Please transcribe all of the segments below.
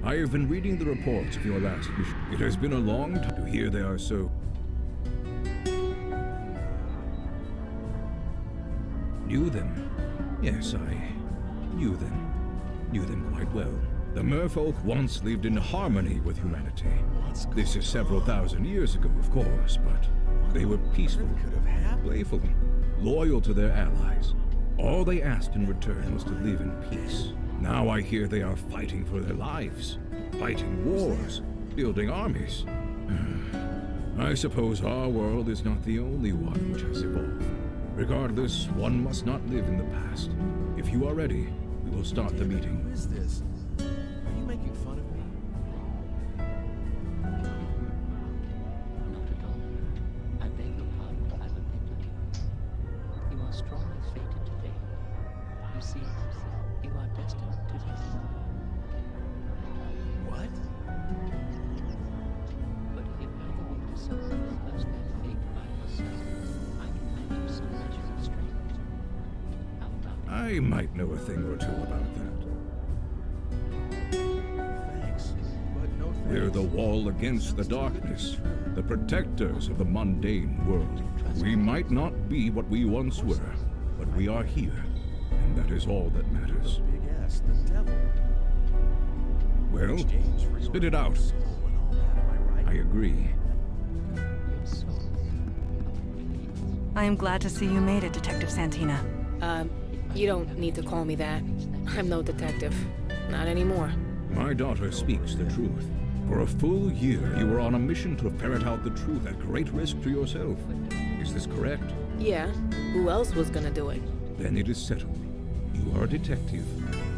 I have been reading the reports of your last mission. It has been a long time to hear they are so... Knew them. Yes, I knew them. Knew them quite well. The merfolk once lived in harmony with humanity. This is several thousand years ago, of course, but they were peaceful, playful, loyal to their allies. All they asked in return was to live in peace. Now I hear they are fighting for their lives, fighting wars, building armies. I suppose our world is not the only one which has evolved. Regardless, one must not live in the past. If you are ready, we will start the meeting. Who is this? Are you making fun of me? Not at all. I beg your pardon if I've offended you. You are strongly fated to fail. You see, you are destined to fail. What? But if you are the one to suffer because that fate by yourself, I can lend you some measure of strength. How about it? I might know a thing or two about that. Thanks, but no thanks. We're the wall against the darkness, the protectors of the mundane world. We might not be what we once were, but we are here, and that is all that matters. Big ass, the devil. Well, Exchange for your spit it out. soul and all that, am I right? I agree. Your soul. I am glad to see you made it, Detective Santina. You don't need to call me that. I'm no detective. Not anymore. My daughter speaks the truth. For a full year, you were on a mission to ferret out the truth at great risk to yourself. Is this correct? Yeah, who else was gonna do it? Then it is settled. You are a detective,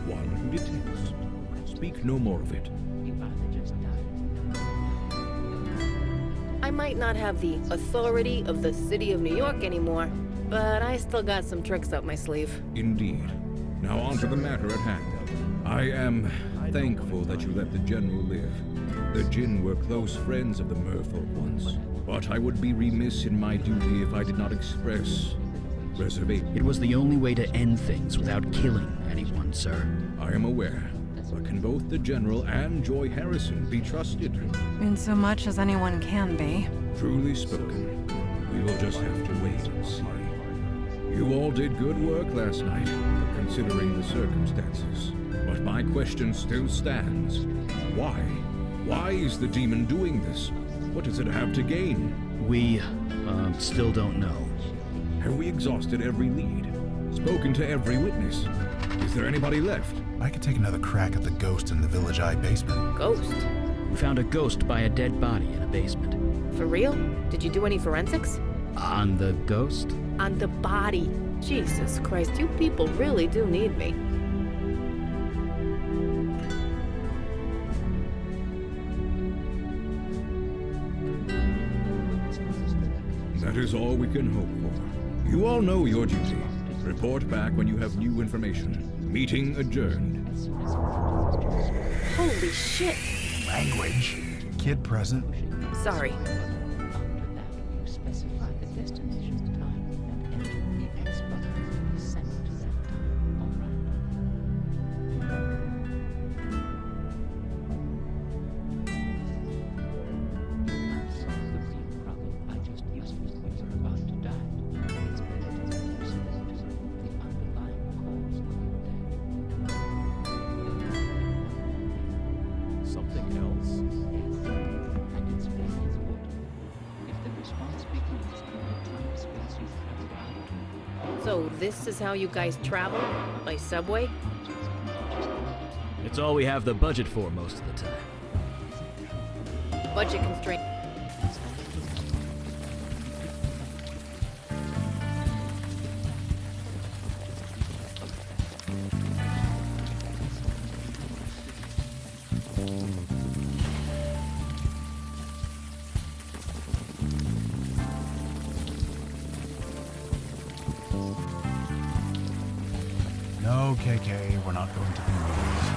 one who detects. Speak no more of it. You either just died. I might not have the authority of the city of New York anymore, but I still got some tricks up my sleeve. Indeed. Now on to the matter at hand. I am thankful that you let the General live. The Jinn were close friends of the merfolk once, but I would be remiss in my duty if I did not express reservation. It was the only way to end things without killing anyone, sir. I am aware, but can both the General and Joy Harrison be trusted? In so much as anyone can be. Truly spoken. We will just have to wait and see. You all did good work last night, considering the circumstances. But my question still stands. Why? Why is the demon doing this? What does it have to gain? We, still don't know. Have we exhausted every lead? Spoken to every witness? Is there anybody left? I could take another crack at the ghost in the Village Eye basement. Ghost? We found a ghost by a dead body in a basement. For real? Did you do any forensics? On the ghost? On the body. Jesus Christ, you people really do need me. That is all we can hope for. You all know your duty. Report back when you have new information. Meeting adjourned. Holy shit! Language. Kid present. Sorry. After that, you specify the destination, time, and enter the X button to be sent to that time. All right. Solve the real problem by just using it when you're about to die. It's better to use it than to remove the underlying cause of the death. Something else? Yes, and it's very important. If the response begins in the time space you have arrived to, So this is how you guys travel? By subway? It's all we have the budget for most of the time. Budget constraint. No, KK, we're not going to the movies.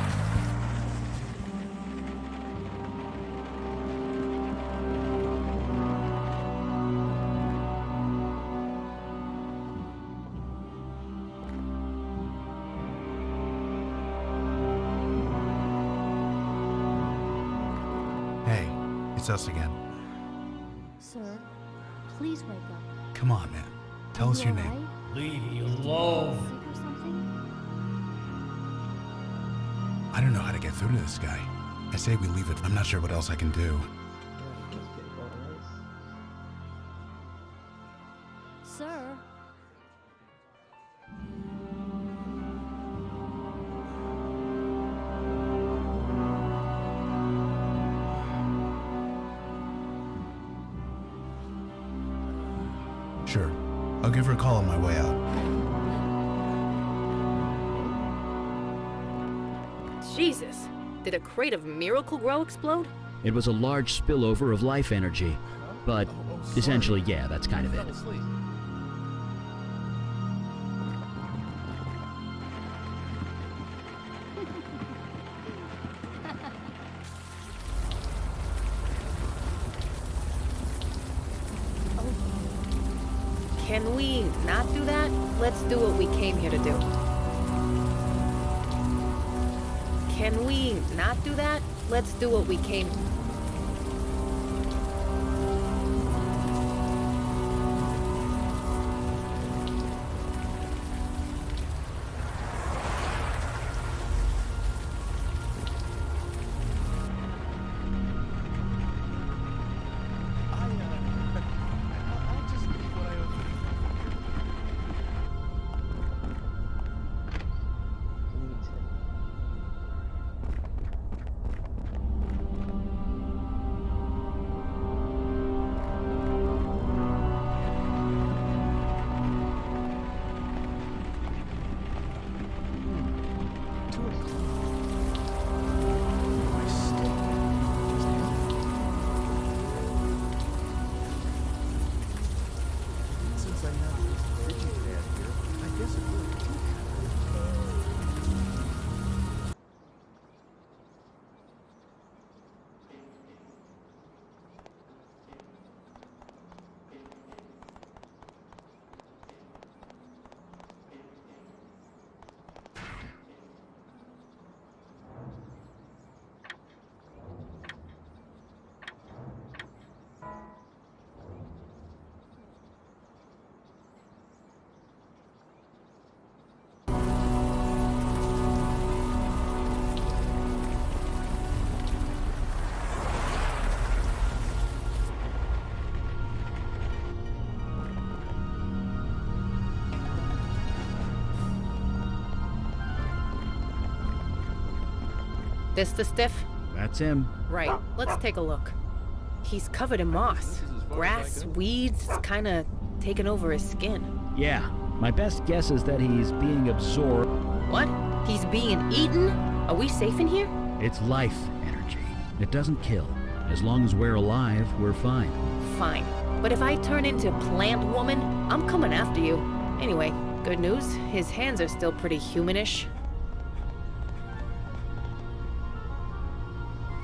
Hey, it's us again. Sir, please wake up. Come on, man. Tell us your name. Alright? Leave me alone. Sick or something? I don't know how to get through to this guy. I say we leave it. I'm not sure what else I can do. Sir? Sure. I'll give her a call on my way out. Jesus. Did a crate of Miracle Grow explode? It was a large spillover of life energy. But essentially, yeah, that's kind of it. Fell asleep. Can we not do that? Let's do what we came here to do. Can we not do that? Let's do what we came... I'll just leave what I owe. Since I have this digipad here, I guess it really do This the stiff? That's him. Right. Let's take a look. He's covered in moss. This is as far as I Grass, go. weeds, it's kinda taken over his skin. Yeah, my best guess is that he's being absorbed. What? He's being eaten? Are we safe in here? It's life energy. It doesn't kill. As long as we're alive, we're fine. Fine. But if I turn into Plant Woman, I'm coming after you. Anyway, good news. His hands are still pretty humanish.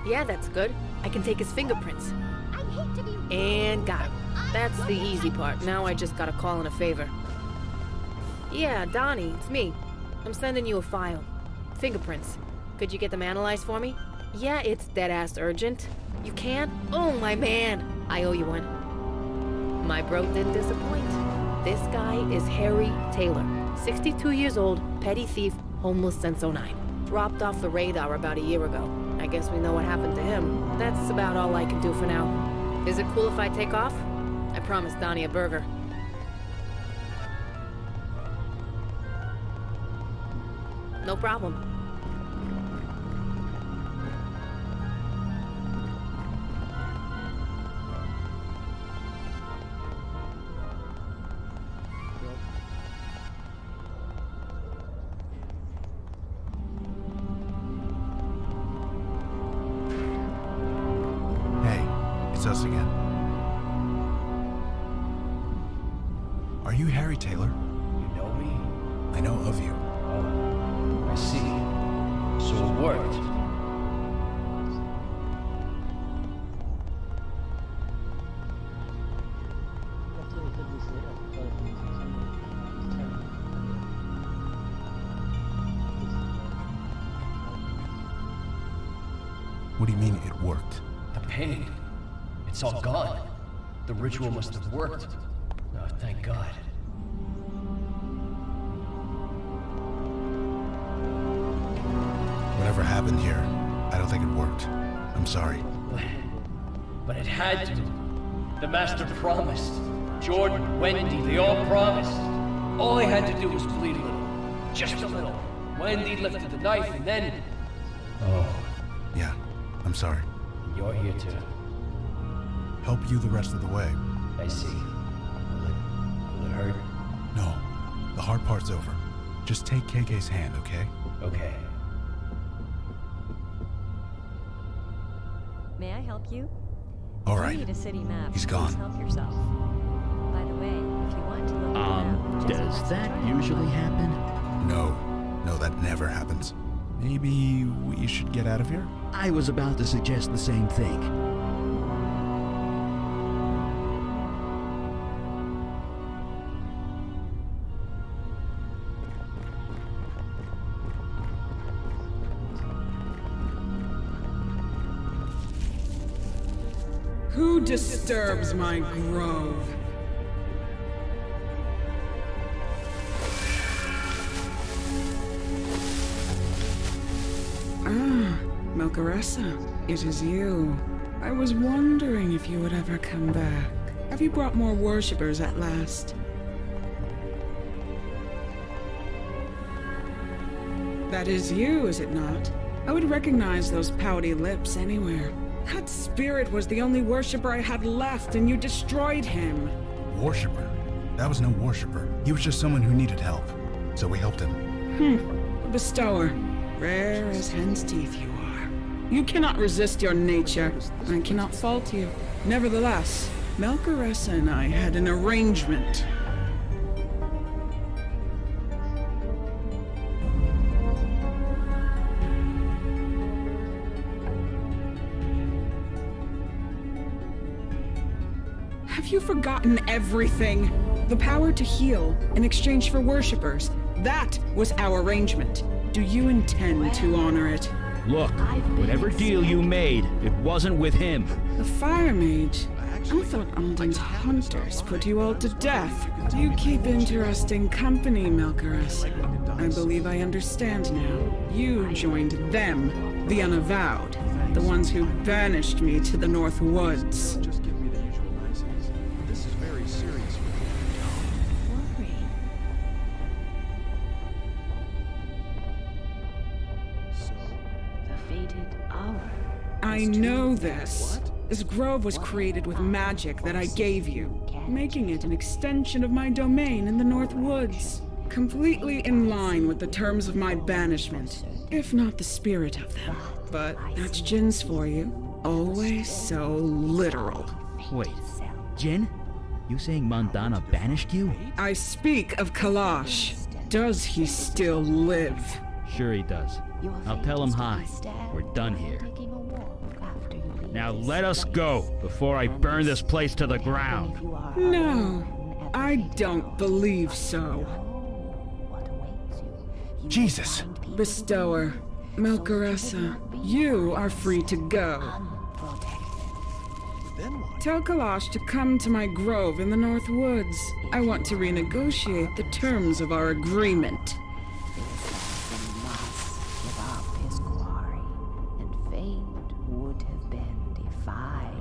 Yeah, that's good. I can take his fingerprints. I hate to be And got him. That's the easy part. Now I just gotta call in a favor. Yeah, Donnie, it's me. I'm sending you a file. Fingerprints. Could you get them analyzed for me? Yeah, it's dead-ass urgent. You can? Oh, my man. I owe you one. My bro didn't disappoint. This guy is Harry Taylor. 62 years old, petty thief, homeless since '09. Dropped off the radar about a year ago. I guess we know what happened to him. That's about all I can do for now. Is it cool if I take off? I promised Donnie a burger. No problem. Hey, it's us again. Are you Harry Taylor? You know me? I know of you. Oh, I see. So it worked. What do you mean it worked? The pain. It's all gone. The ritual must have worked. Oh, thank God. Whatever happened here, I don't think it worked. I'm sorry. But it had to. The Master promised. Jordan, Wendy, they all promised. All I had to do was bleed a little. Just a little. Wendy lifted the knife and then... Oh, Yeah, I'm sorry. you're here to... Help you the rest of the way. I see. Will it hurt? No, the hard part's over. Just take KK's hand, okay? Okay. May I help you? All If right. you need a city map, He's please gone. help yourself. By the way, if you want to look around, just Does press that the join usually button. happen? No, that never happens. Maybe we should get out of here? I was about to suggest the same thing. Who disturbs my grove? Ah, Melcaressa, it is you. I was wondering if you would ever come back. Have you brought more worshippers at last? That is you, is it not? I would recognize those pouty lips anywhere. That spirit was the only worshipper I had left, and you destroyed him. Worshipper? That was no worshipper. He was just someone who needed help. So we helped him. A bestower. Rare as hen's teeth you are. You cannot resist your nature. I cannot fault you. Nevertheless, Melcaressa and I had an arrangement. Have you forgotten everything? The power to heal in exchange for worshippers. That was our arrangement. Do you intend to honor it? Look, whatever deal you made, it wasn't with him. The Fire Mage? I thought Alden's hunters put you all to death. You keep interesting company, Melcaressa. I believe I understand now. You joined them, the Unavowed, the ones who banished me to the North Woods. Just give me the usual niceties. This is very serious for me. Worry. So, The fated hour. I know this. This grove was created with magic that I gave you, making it an extension of my domain in the North Woods. Completely in line with the terms of my banishment, if not the spirit of them. But that's Jin's for you. Always so literal. Wait, Jin? You saying Mandana banished you? I speak of Kalash. Does he still live? Sure he does. I'll tell him hi. We're done here. Now let us go before I burn this place to the ground. No, I don't believe so. Jesus! Bestower, Melcaressa, you are free to go. then what? Tell Kalash to come to my grove in the North Woods. I want to renegotiate the terms of our agreement.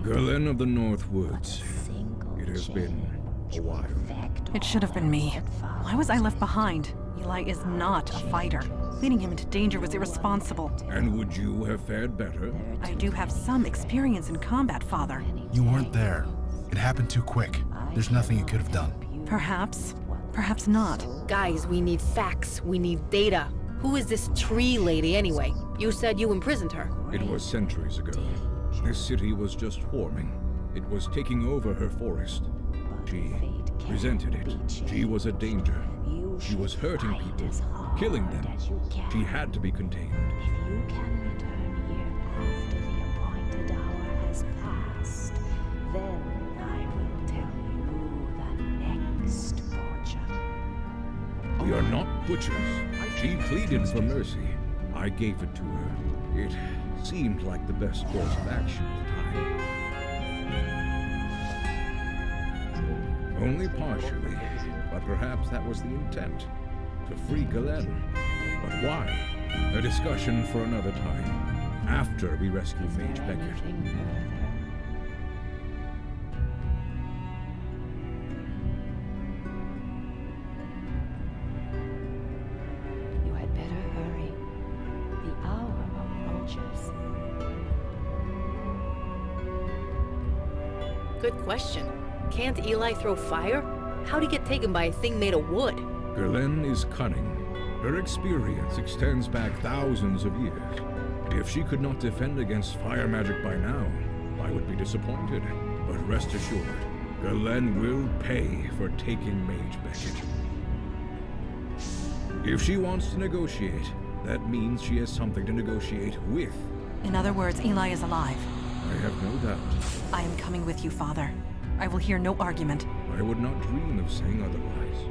Gerlin of the North Woods. It has been a while. It should have been me. Why was I left behind? Eli is not a fighter. Leading him into danger was irresponsible. And would you have fared better? I do have some experience in combat, Father. You weren't there. It happened too quick. There's nothing you could have done. Perhaps. Perhaps not. Guys, we need facts. We need data. Who is this tree lady anyway? You said you imprisoned her. It was centuries ago. This city was just forming. It was taking over her forest. She resented it. She was a danger. She was hurting people, killing them. She had to be contained. If you can return here after the appointed hour has passed, then I will tell you the next fortune. We are not butchers. She pleaded for mercy. I gave it to her. It seemed like the best course of action at the time. Only partially, but perhaps that was the intent. To free Galen. But why? A discussion for another time, after we rescue Mage Beckett. You had better hurry. The hour approaches. Good question. Can't Eli throw fire? How'd he get taken by a thing made of wood? Galen is cunning. Her experience extends back thousands of years. If she could not defend against fire magic by now, I would be disappointed. But rest assured, Galen will pay for taking Mage Beckett. If she wants to negotiate, that means she has something to negotiate with. In other words, Eli is alive. I have no doubt. I am coming with you, Father. I will hear no argument. I would not dream of saying otherwise.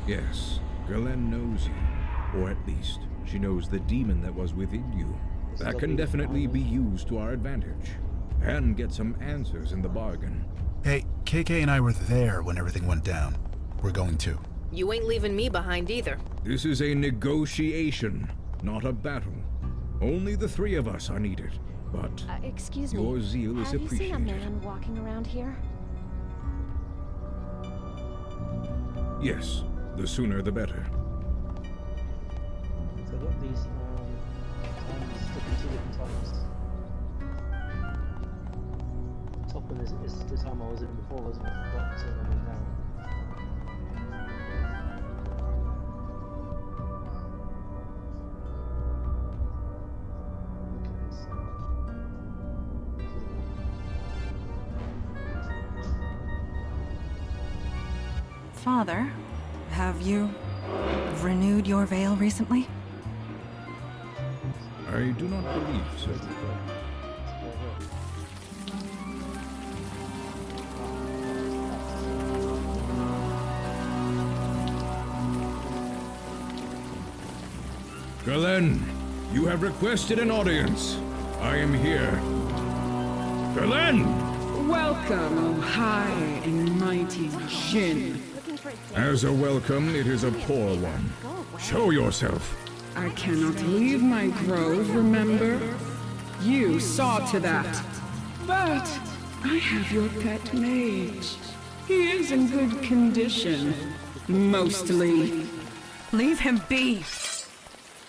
Yes, Galen knows you. Or at least, she knows the demon that was within you. That can definitely be used to our advantage. And get some answers in the bargain. Hey, KK and I were there when everything went down. We're going too. You ain't leaving me behind either. This is a negotiation, not a battle. Only the three of us are needed. But Excuse me. your zeal is Have you seen a appreciated. man walking around here? Yes, the sooner the better. So I've got these sticking two different times. Top one is the time I was in before, wasn't it? But I'm in now. Father, have you renewed your veil recently? I do not believe so. Galen, you have requested an audience. I am here. Galen! Welcome, O high and mighty Jin. As a welcome, it is a poor one. Show yourself. I cannot leave my grove, remember? You saw to that. But I have your pet mage. He is in good condition. Mostly. Leave him be!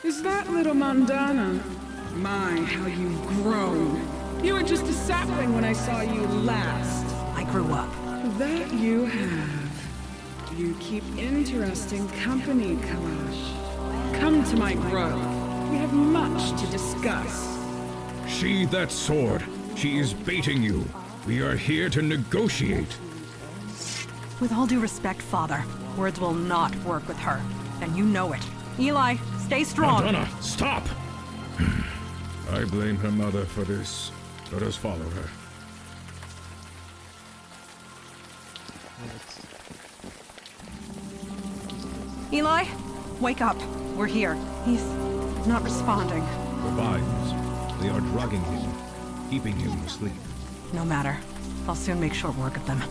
Is that little Mandana? My, how you've grown. You were just a sapling when I saw you last. I grew up. That you have. You keep interesting company, Kalash. Come to my grove. We have much to discuss. Sheathe that sword. She is baiting you. We are here to negotiate. With all due respect, Father, words will not work with her. And you know it. Eli, stay strong. Madonna, stop! I blame her mother for this. Let us follow her. Eli, wake up. We're here. He's not responding. The vines. They are drugging him, keeping him asleep. No matter. I'll soon make short work of them.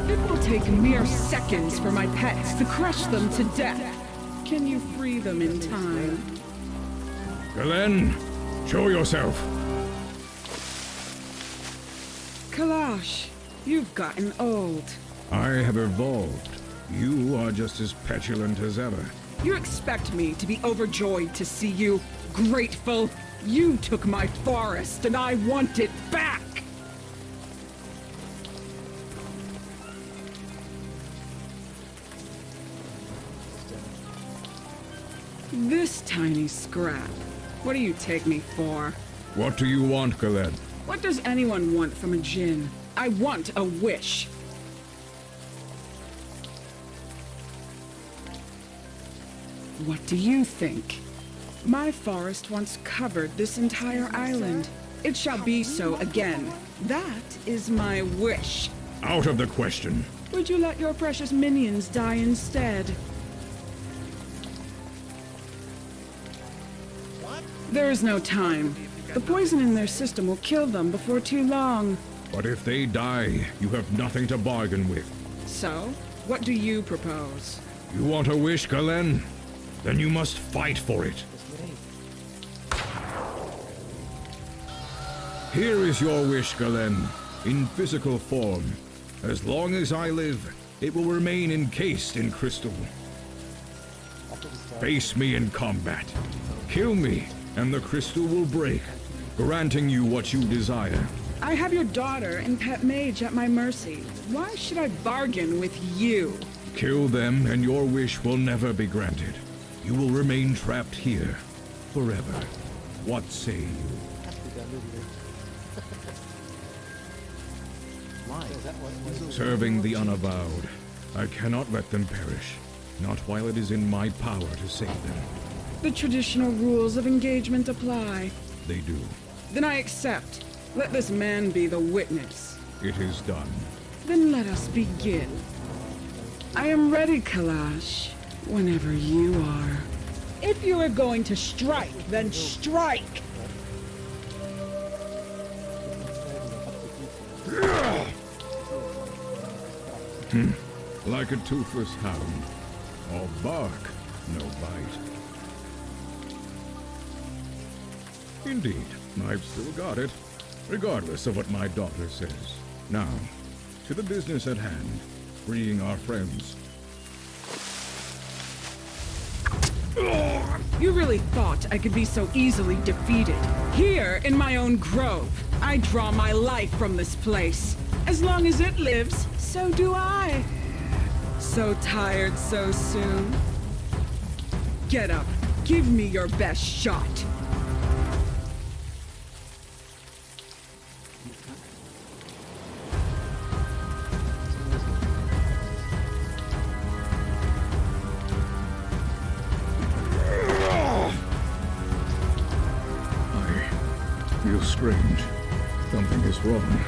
It will take mere seconds for my pets to crush them to death. Can you free them in time? Galen, show yourself. Kalash, you've gotten old. I have evolved. You are just as petulant as ever. You expect me to be overjoyed to see you? Grateful? You took my forest and I want it back! This tiny scrap. What do you take me for? What do you want, Khaled? What does anyone want from a djinn? I want a wish. What do you think? My forest once covered this entire island. It shall be so again. That is my wish. Out of the question. Would you let your precious minions die instead? There is no time. The poison in their system will kill them before too long. But if they die, you have nothing to bargain with. So, what do you propose? You want a wish, Kalen? Then you must fight for it. Here is your wish, Kalen, in physical form. As long as I live, it will remain encased in crystal. Face me in combat. Kill me, and the crystal will break, granting you what you desire. I have your daughter and pet mage at my mercy. Why should I bargain with you? Kill them, and your wish will never be granted. You will remain trapped here, forever. What say you? Serving the Unavowed, I cannot let them perish. Not while it is in my power to save them. The traditional rules of engagement apply. They do. Then I accept. Let this man be the witness. It is done. Then let us begin. I am ready, Kalash. Whenever you are. If you are going to strike, then strike! Like a toothless hound. All bark, no bite. Indeed, I've still got it, regardless of what my daughter says. Now, to the business at hand, freeing our friends. You really thought I could be so easily defeated? Here, in my own grove, I draw my life from this place. As long as it lives, so do I. So tired so soon? Get up. Give me your best shot. I feel strange. Something is wrong.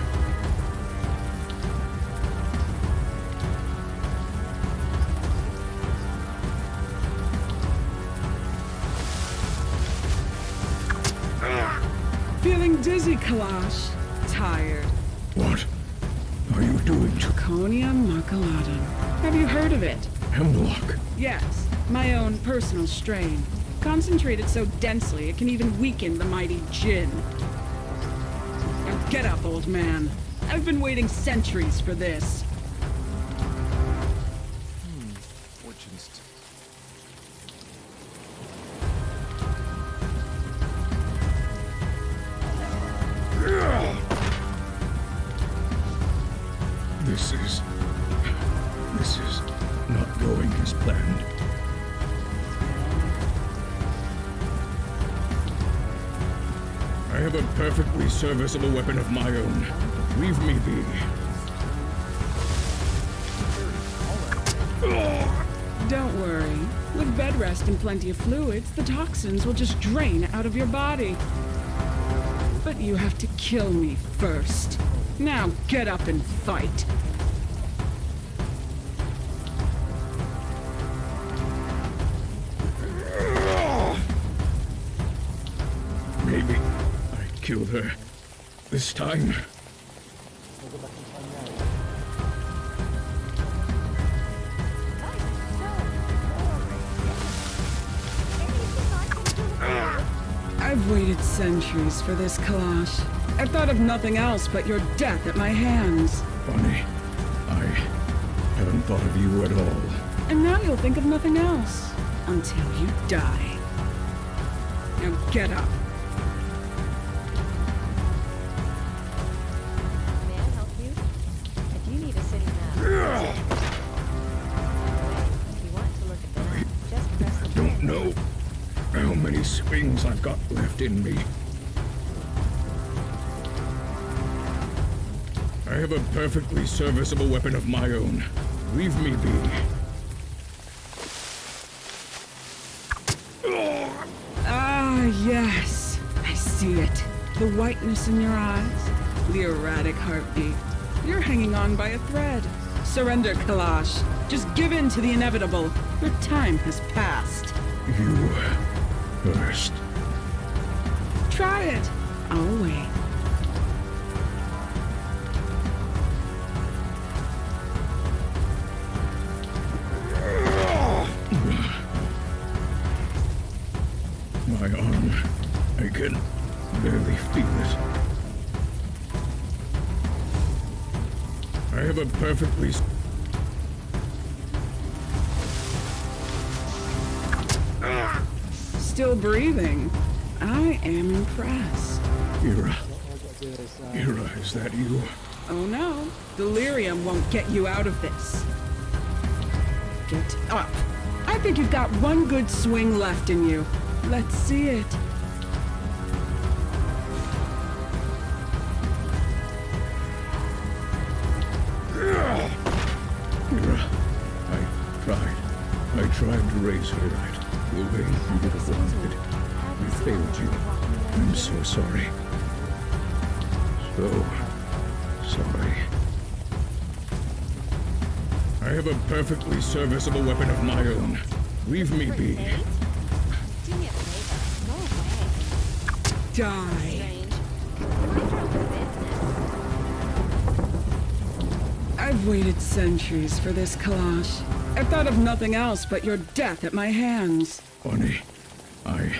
Feeling dizzy, Kalash. Tired. What are you doing to Draconia Maculadan? Have you heard of it? Hemlock? Yes, my own personal strain. Concentrated so densely it can even weaken the mighty Jinn. Now get up, old man. I've been waiting centuries for this. Fortunes. This is not going as planned. I have a perfectly serviceable weapon of my own. Leave me be. Don't worry. With bed rest and plenty of fluids, the toxins will just drain out of your body. But you have to kill me first. Now get up and fight. Maybe I killed her this time. I've waited centuries for this, Kalash. I've thought of nothing else but your death at my hands. Funny. I haven't thought of you at all. And now you'll think of nothing else. Until you die. Now get up. May I help you? I do need a city map. If you want to look at the map, just press the I don't know how many swings I've got left in me. I have a perfectly serviceable weapon of my own. Leave me be. Ah, yes. I see it. The whiteness in your eyes. The erratic heartbeat. You're hanging on by a thread. Surrender, Kalash. Just give in to the inevitable. Your time has passed. You first. Try it. I'll wait. My arm, I can barely feel it. I have a perfectly... Still breathing. I am impressed. Ira, is that you? Oh no. Delirium won't get you out of this. Get up. I think you've got one good swing left in you. Let's see it. Ira, I tried to raise her right. The way you would have wanted. I failed you. I'm so sorry. So sorry. I have a perfectly serviceable weapon of my own. Leave me be. Do me a favor. Go away. Die. Strange. Mind your own business. I've waited centuries for this, Kalash. I thought of nothing else but your death at my hands. Bonnie, I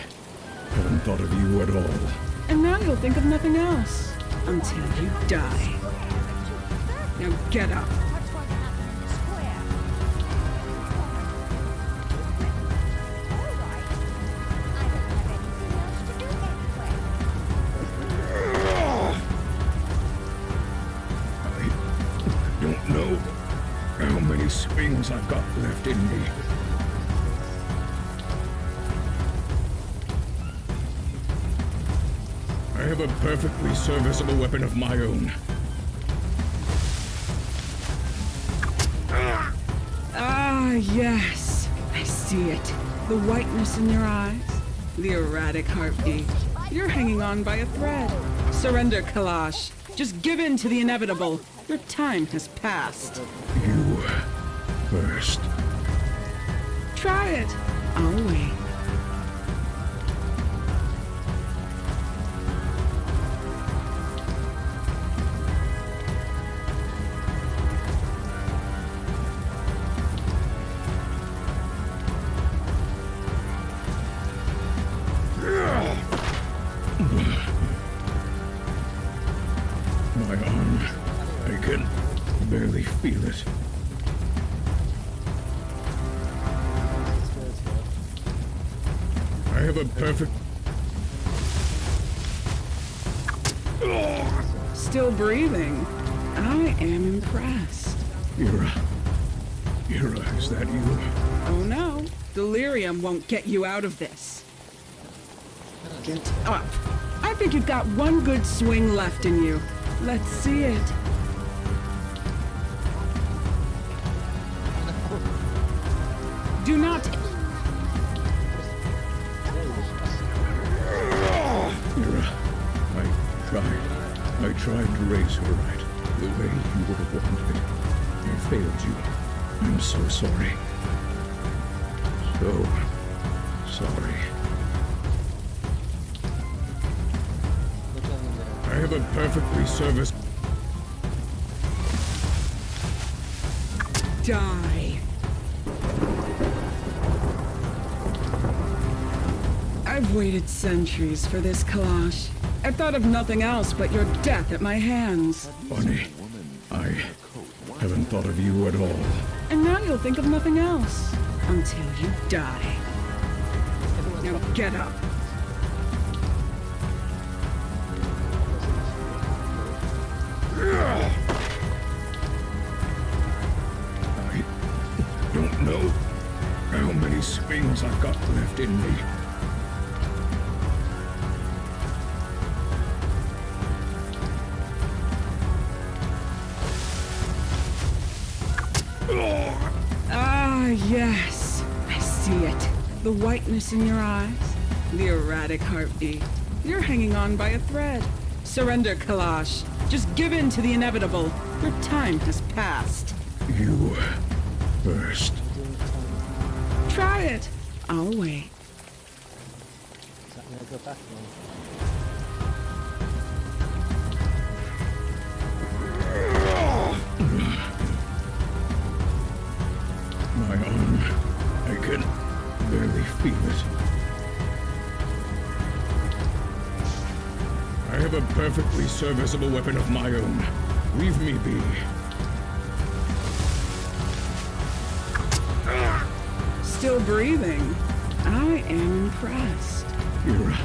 haven't thought of you at all. And now you'll think of nothing else. Until you die. Now get up. I don't know how many swings I've got left in me. I have a perfectly serviceable weapon of my own. Ah, yes. I see it. The whiteness in your eyes. The erratic heartbeat. You're hanging on by a thread. Surrender, Kalash. Just give in to the inevitable. Your time has passed. You first. Try it. I'll wait. My arm, I can barely feel it. I have a perfect... Still breathing. I am impressed. Ira, is that you? Oh no. Delirium won't get you out of this. Get up. I think you've got one good swing left in you. Let's see it. Do not... Ira, I tried to raise her right, the way you would have wanted it. I failed you. I'm so sorry. So sorry. I have a perfectly service... Die. I've waited centuries for this, Kalash. I thought of nothing else but your death at my hands. Bonnie, I haven't thought of you at all. And now you'll think of nothing else. Until you die. Now get up. I don't know how many swings I've got left in me. Yes, I see it. The whiteness in your eyes, the erratic heartbeat. You're hanging on by a thread. Surrender, Kalash. Just give in to the inevitable. Your time has passed. You first. Try it. I'll wait. Is that gonna go back then? My arm, I can barely feel it. I have a perfectly serviceable weapon of my own. Leave me be. Still breathing. I am impressed. Ira,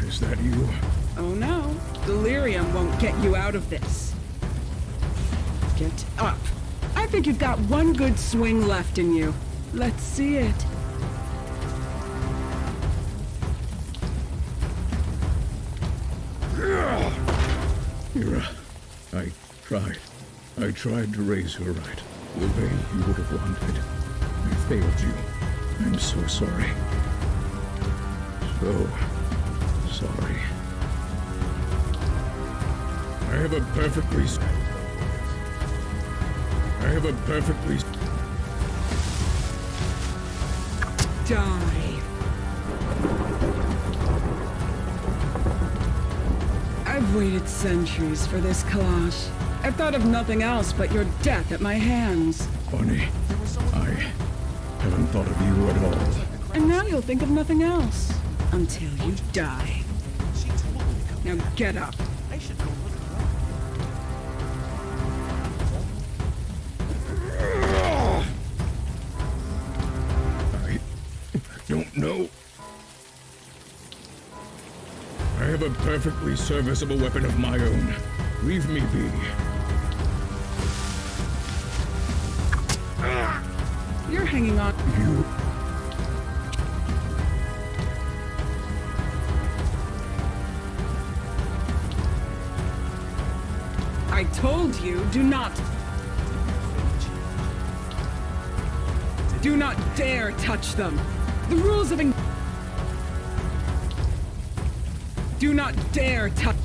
is that you? Oh no, delirium won't get you out of this. Get up. I think you've got one good swing left in you. Let's see it. Ira, I tried to raise her right, the way you would have wanted. I failed you. I'm so sorry. So sorry. I have a perfectly... Die. I've waited centuries for this, Kalash. I've thought of nothing else but your death at my hands. Bonnie, I haven't thought of you at all. And now you'll think of nothing else. Until you die. Now get up. I should go look around. I don't know. I have a perfectly serviceable weapon of my own. Leave me be. You're hanging on. You... I told you, do not dare touch them. The rules of... Do not dare touch...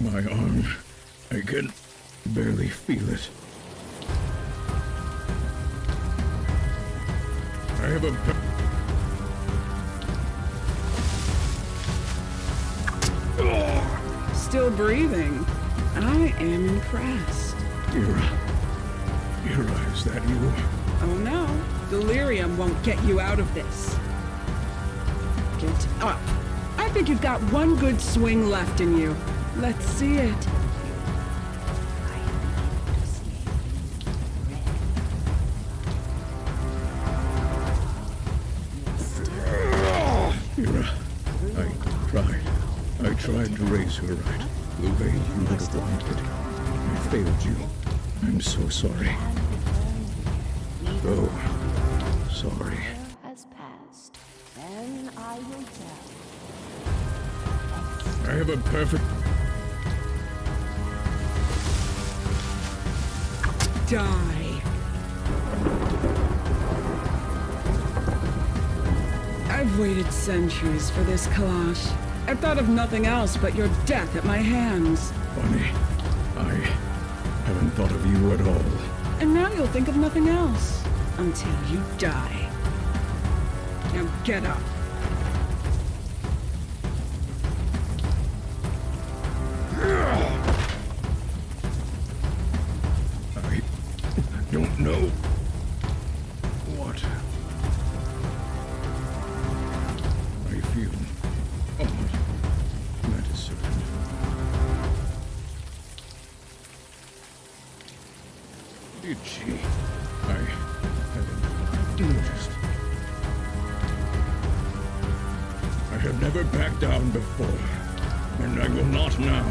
My arm, I can barely feel it. I have a... Still breathing. I am impressed. Ira, is that you? Oh no, delirium won't get you out of this. Get up. I think you've got one good swing left in you. Let's see it. Ira, I tried to raise her right, the way you would have wanted. I failed you. I'm so sorry. Oh, sorry. Has passed. Then I will tell. I have a perfect... Die. I've waited centuries for this, Kalash. I've thought of nothing else but your death at my hands. Bonnie, I haven't thought of you at all. And now you'll think of nothing else. Until you die. Now get up. I don't know what I feel. Oh, that is certain. Did she? I haven't noticed. I have never backed down before, and I will not now.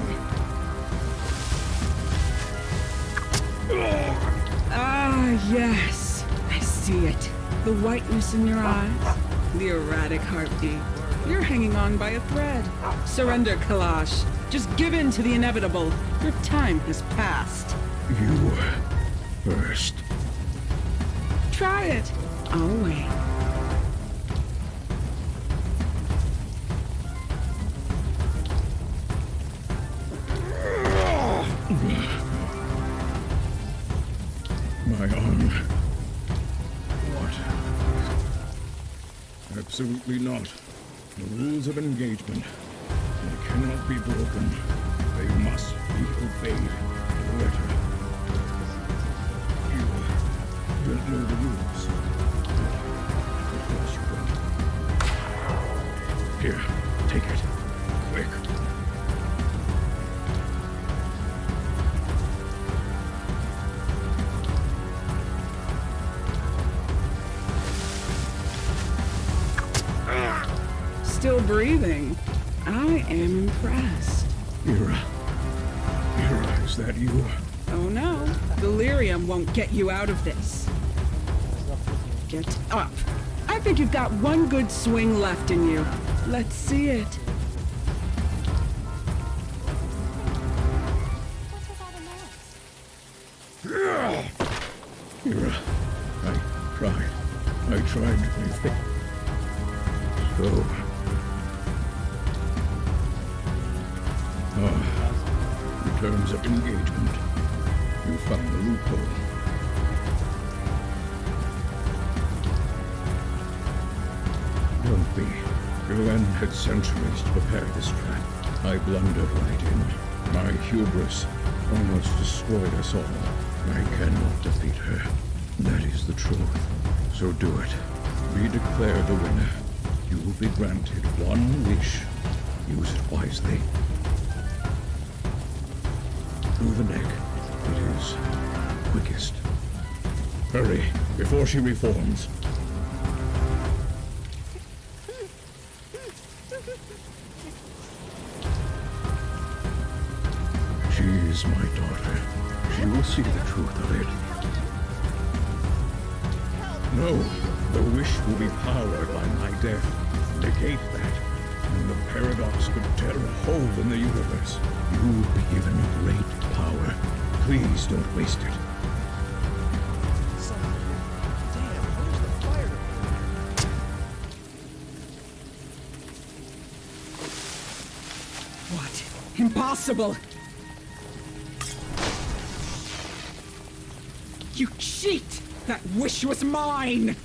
Ah! Ah, yes. I see it. The whiteness in your eyes. The erratic heartbeat. You're hanging on by a thread. Surrender, Kalash. Just give in to the inevitable. Your time has passed. You first. Try it. I'll wait. My arm. What? Absolutely not. The rules of engagement. They cannot be broken. They must be obeyed to the letter. You don't know the rules. Of course you don't. Here, take it. Quick. Still breathing. I am impressed. Mira. Mira, is that you? Oh no. Delirium won't get you out of this. Get up. I think you've got one good swing left in you. Let's see it. Mira, I tried to be fit. So... in terms of engagement, you found the loophole. Don't be. Yuan had centuries to prepare this trap. I blundered right in. My hubris almost destroyed us all. I cannot defeat her. That is the truth. So do it. Be declared the winner. You will be granted one wish. Use it wisely. Through the neck. It is quickest. Hurry, before she reforms. She is my daughter. She will see the truth of it. No, the wish will be powered by my death. Negate that, and the paradox could tear a hole in the universe. You will be given great power. Please don't waste it. Damn, where's the fire department? What? Impossible! You cheat! That wish was mine!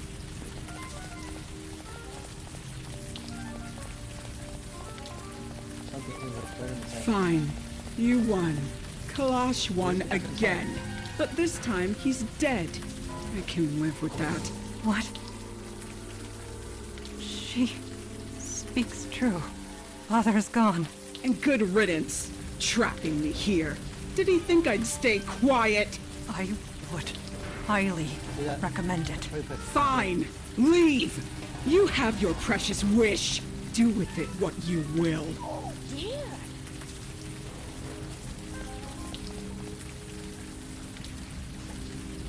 Fine. You won. Kalash won again. But this time, he's dead. I can live with that. What? She speaks true. Father is gone. And good riddance. Trapping me here. Did he think I'd stay quiet? I would highly recommend it. Fine. Leave. You have your precious wish. Do with it what you will. Oh, dear.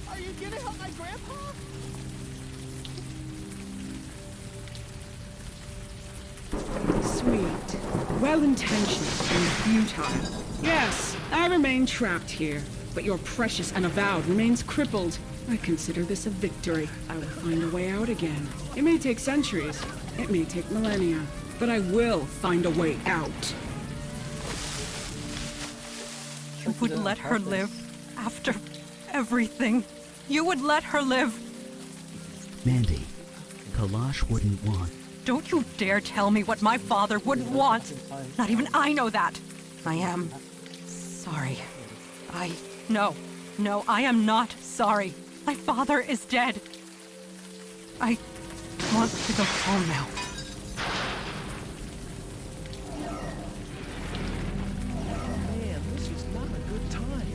Are you gonna help my grandpa? Sweet. Well-intentioned and futile. Yes, I remain trapped here, but your precious Unavowed remains crippled. I consider this a victory. I will find a way out again. It may take centuries. It may take millennia. But I will find a way out. You would let her live after everything. You would let her live. Mandy, Kalash wouldn't want. Don't you dare tell me what my father wouldn't want. Not even I know that. I am sorry. No, I am not sorry. My father is dead. I want to go home now. Man, this is not a good time.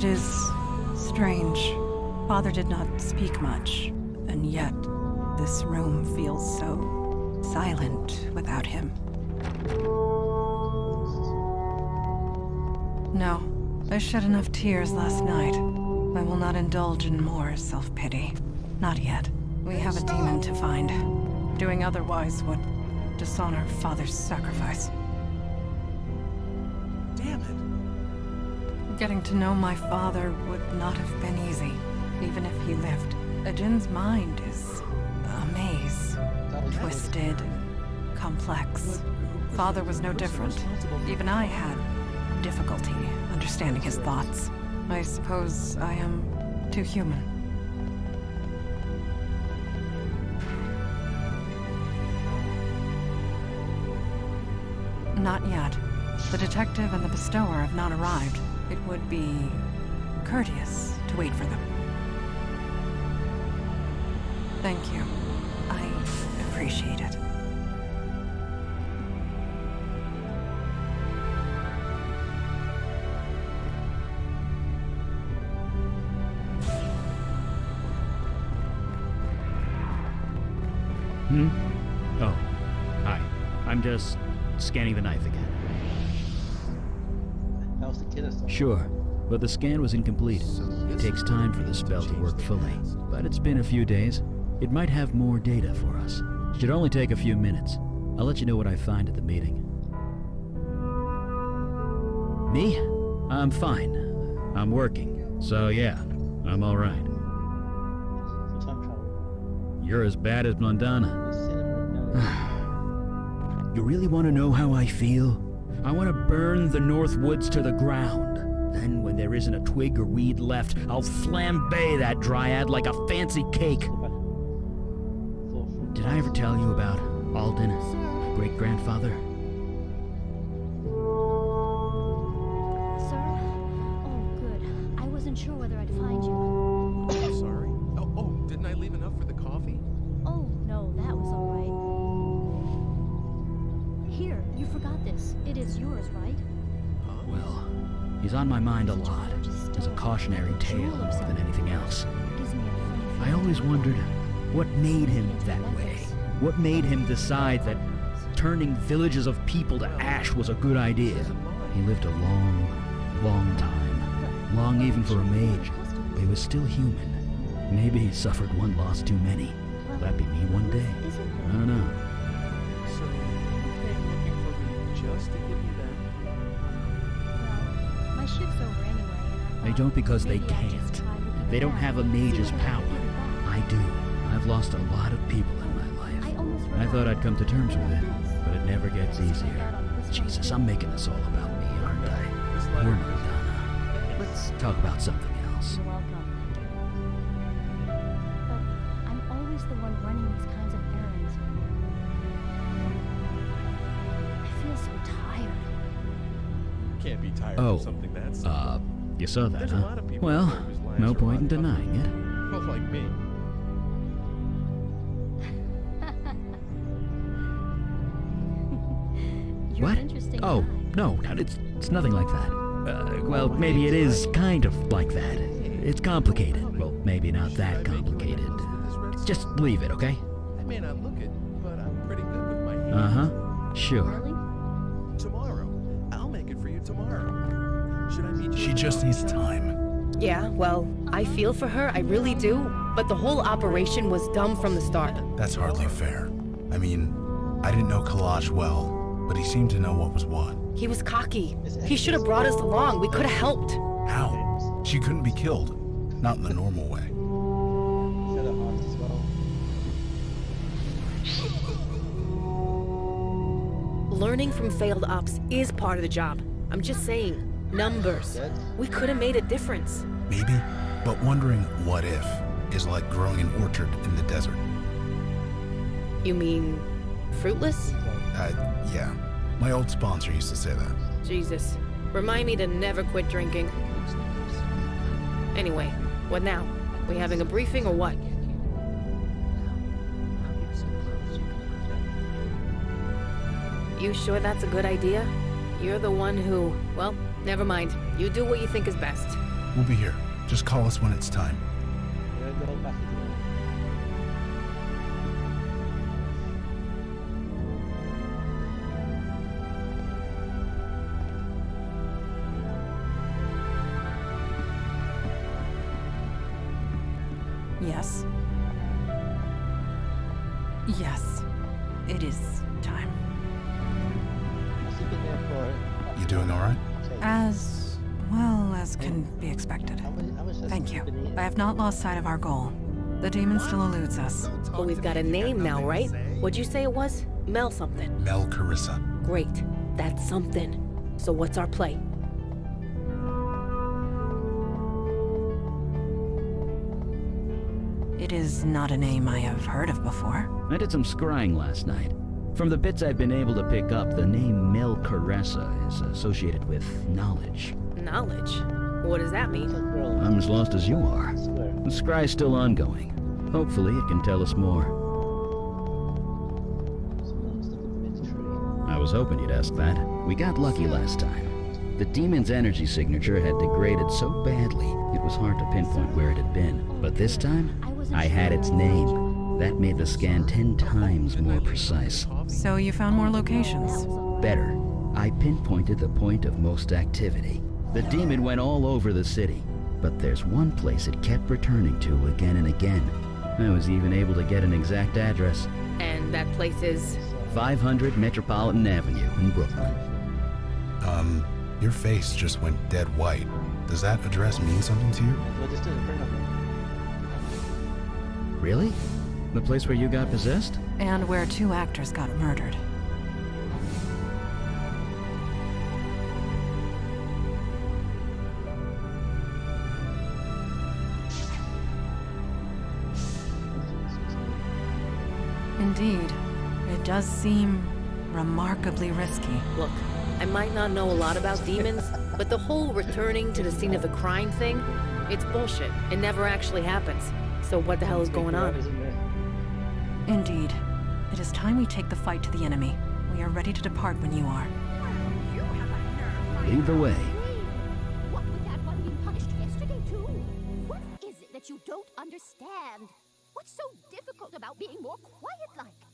It is strange. Father did not speak much, and yet this room feels so silent without him. No, I shed enough tears last night. I will not indulge in more self-pity. Not yet. We have a demon to find. Doing otherwise would dishonor Father's sacrifice. Damn it! Getting to know my father would not have been easy, even if he lived. Ajin's mind is a maze. Twisted and complex. Father was no different. Even I had difficulty understanding his thoughts. I suppose I am too human. Not yet. The detective and the bestower have not arrived. It would be courteous to wait for them. Thank you. I appreciate it. Oh, hi. I'm just scanning the knife again. That was the kid or something. Sure, but the scan was incomplete. It takes time for the spell to work fully, but it's been a few days. It might have more data for us. Should only take a few minutes. I'll let you know what I find at the meeting. Me? I'm fine. I'm working, so yeah, I'm all right. You're as bad as Blondana. You really want to know how I feel? I want to burn the North Woods to the ground. Then, when there isn't a twig or weed left, I'll flambe that dryad like a fancy cake. Did I ever tell you about Alden, my great-grandfather? Sir? Oh, good. I wasn't sure whether I'd find you. Sorry. Oh, didn't I leave enough for the coffee? Oh, no, that was all right. Here, you forgot this. It is yours, right? Well, he's on my mind a lot, as a cautionary tale more than anything else. I always wondered what made him that way. What made him decide that turning villages of people to ash was a good idea? He lived a long, long time. Long even for a mage, but he was still human. Maybe he suffered one loss too many. Will that be me one day? I don't know. So, you came looking for me just to give me that? Well, my shift's over anyway. They don't because they can't. They don't have a mage's power. I do. I've lost a lot of people in my life. I thought I'd come to terms with it, but it never gets easier. Jesus, I'm making this all about me, aren't I? Poor Madonna. Let's talk about something else. You're welcome. But I'm always the one running these kinds of errands. I feel so tired. Can't be tired of something that's... You saw that, There's a huh? lot of people Well, whose lives no are point in a lot tougher denying it. Well, like me. You're What? an interesting Oh, guy. no, it's nothing like that. Well, maybe it is kind of like that. It's complicated. Well, maybe not that complicated. Just leave it, okay? I may not look it, but I'm pretty good with my hands. Uh-huh. Sure. Tomorrow. I'll make it for you tomorrow. Should I meet you? She just needs time. Yeah, well, I feel for her, I really do, but the whole operation was dumb from the start. That's hardly fair. I mean, I didn't know Kalash well, but he seemed to know what was what. He was cocky. He should have brought us along. We could have helped. How? She couldn't be killed. Not in the normal way. Learning from failed ops is part of the job. I'm just saying, numbers. We could have made a difference. Maybe, but wondering what if is like growing an orchard in the desert. You mean fruitless? Yeah. My old sponsor used to say that. Jesus. Remind me to never quit drinking. Anyway, what now? We having a briefing or what? You sure that's a good idea? You're the one who... Well, never mind. You do what you think is best. We'll be here. Just call us when it's time. We're gonna go back again. Yes. Yes. It is time. Has he been there for... You doing alright? As well as can be expected. How much has Thank he you. been eating? I have not lost sight of our goal. The demon still eludes us. But we've got a name now, right? What'd you say it was? Mel something. Mel Carissa. Great. That's something. So what's our play? It is not a name I have heard of before. I did some scrying last night. From the bits I've been able to pick up, the name Mel Carissa is associated with knowledge. Knowledge? What does that mean? I'm as lost as you are. The scry's still ongoing. Hopefully it can tell us more. I was hoping you'd ask that. We got lucky last time. The demon's energy signature had degraded so badly, it was hard to pinpoint where it had been. But this time, I had its name. That made the scan 10 times more precise. So you found more locations? Better. I pinpointed the point of most activity. The demon went all over the city, but there's one place it kept returning to again and again. I was even able to get an exact address. And that place is... 500 Metropolitan Avenue in Brooklyn. Your face just went dead white. Does that address mean something to you? Really? The place where you got possessed? And where 2 actors got murdered. Indeed. It does seem remarkably risky. Look, I might not know a lot about demons, but the whole returning to the scene of the crime thing, it's bullshit. It never actually happens. So what the hell is going on? Indeed. It is time we take the fight to the enemy. We are ready to depart when you are. Lead the way. What with that one being punished yesterday, too? What is it that you don't understand? What's so difficult about being more quiet-like?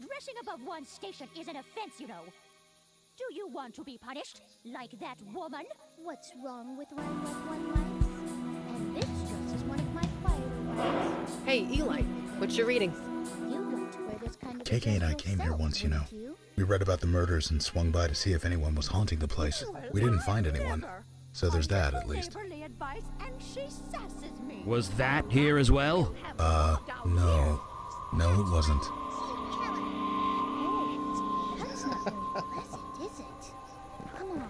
Dressing above one's station is an offense, you know. Do you want to be punished, like that woman? What's wrong with wearing what one likes? And this dress is one of my quieter ones. Hey, Eli, what you reading? You like to wear this kind of KK and I came here once, you know. We read about the murders and swung by to see if anyone was haunting the place. We didn't find anyone. So there's that, at least. Was that here as well? No. No, it wasn't. That's not very pleasant, is it? Come on,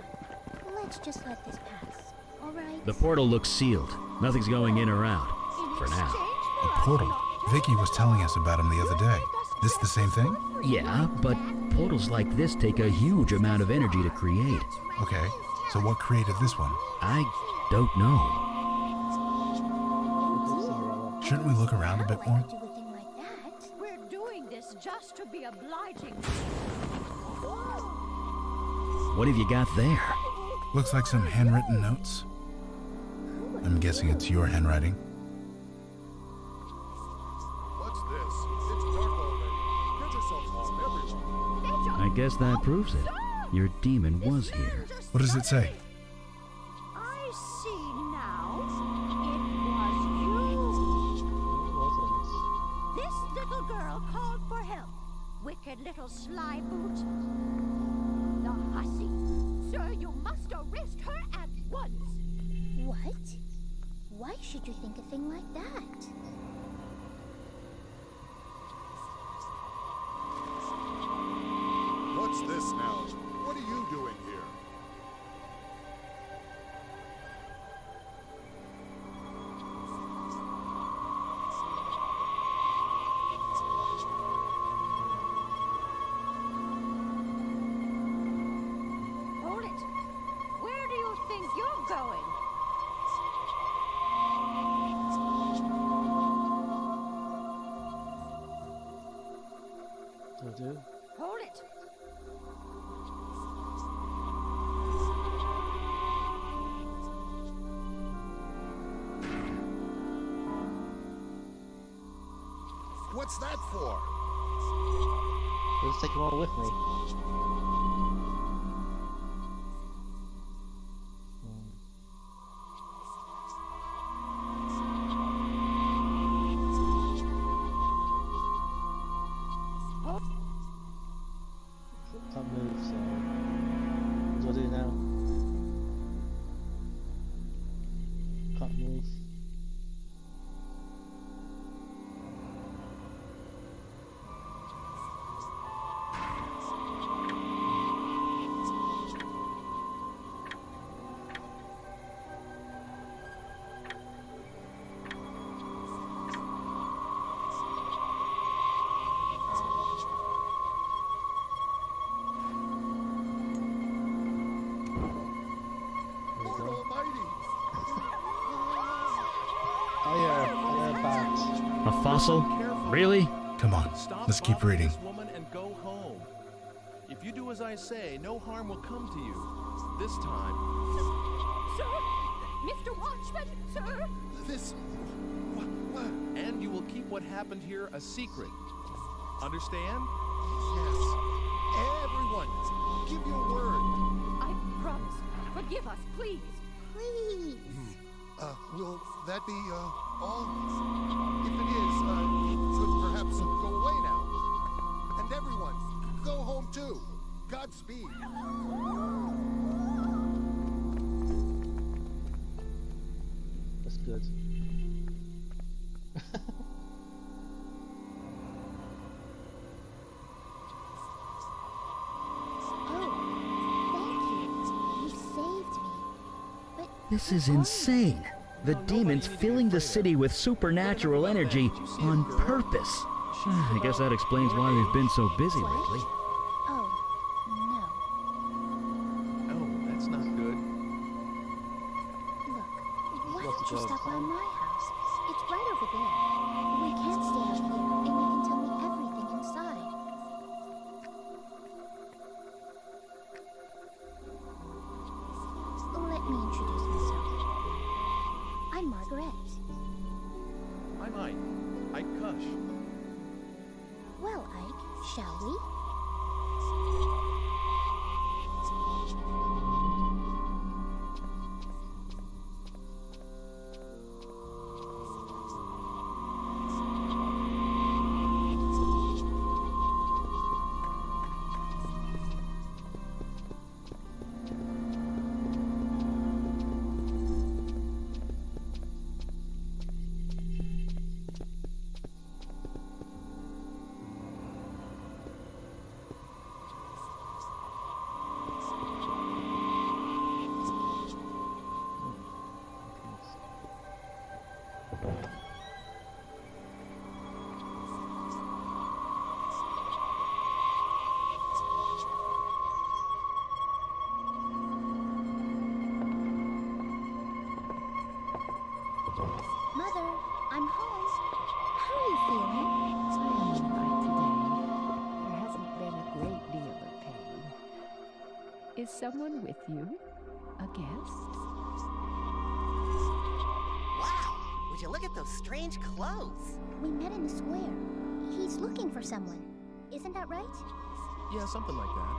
let's just let this pass, alright? The portal looks sealed. Nothing's going in or out. For now. A portal? Vicky was telling us about him the other day. This the same thing? Yeah, but portals like this take a huge amount of energy to create. Okay, so what created this one? I don't know. Shouldn't we look around a bit more? We're doing this just to be obliging. What have you got there? Looks like some handwritten notes. I'm guessing it's your handwriting. What's this? It's dark already. Get yourself home, everyone. I guess that proves it. Your demon was here. What does it say? I see now. It was you. This little girl called for help. Wicked little sly boot. The hussy. Sir, you must arrest her at once. What? Why should you think a thing like that? What's this now? What are you doing here? Hold it. Where do you think you're going? Hold it. What's that for? Let's take them all with me. Can't move, so what do I do now? Can't move. A fossil? Really? Come on, let's keep reading. This woman and go home. If you do as I say, no harm will come to you. This time. Sir! Mr. Watchman, sir! This. What? And you will keep what happened here a secret. Understand? Yes. Everyone, give your word. I promise. Forgive us, please. Please. Will that be, all? If it is, you could perhaps go away now. And everyone, go home too. Godspeed. That's good. This is insane. The demons filling the city with supernatural energy on purpose. I guess that explains why we've been so busy lately. Oh, no. Oh, that's not good. Look, why don't you stop by my house? It's right over there. We can't stay out here, and you can tell me everything inside. Let me introduce myself. I'm Margaret. I'm Ike Kush. Well, Ike, shall we? Mother, I'm home. How are you feeling? I am all right today. There hasn't been a great deal of pain. Is someone with you? A guest? Wow! Would you look at those strange clothes? We met in the square. He's looking for someone. Isn't that right? Yeah, something like that.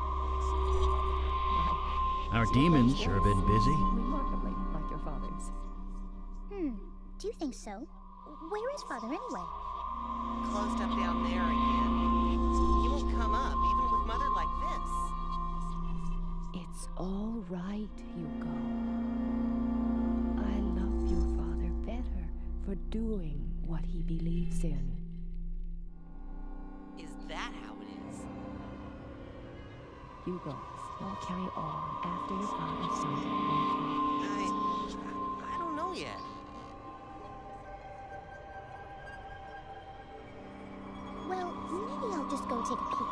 Our demons sure have been busy. Remarkably like your father's. Do you think so? Where is Father anyway? Closed up down there again. He won't come up, even with Mother like this. It's all right, Hugo. I love your father better for doing what he believes in. Is that how it is? Hugo, you'll carry on after your father started, won't you? I don't know yet. Well, maybe I'll just go take a peek.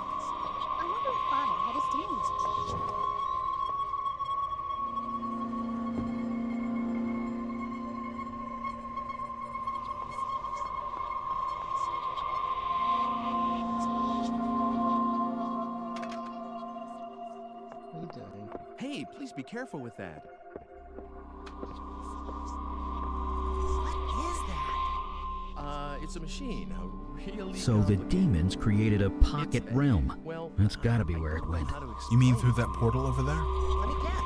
I wonder if Father had his dinner yet. What are you doing? Hey, please be careful with that. What is that? It's it's a machine. A really So the demons created a pocket realm. That's gotta be where it went. You mean through that portal over there? Let me guess.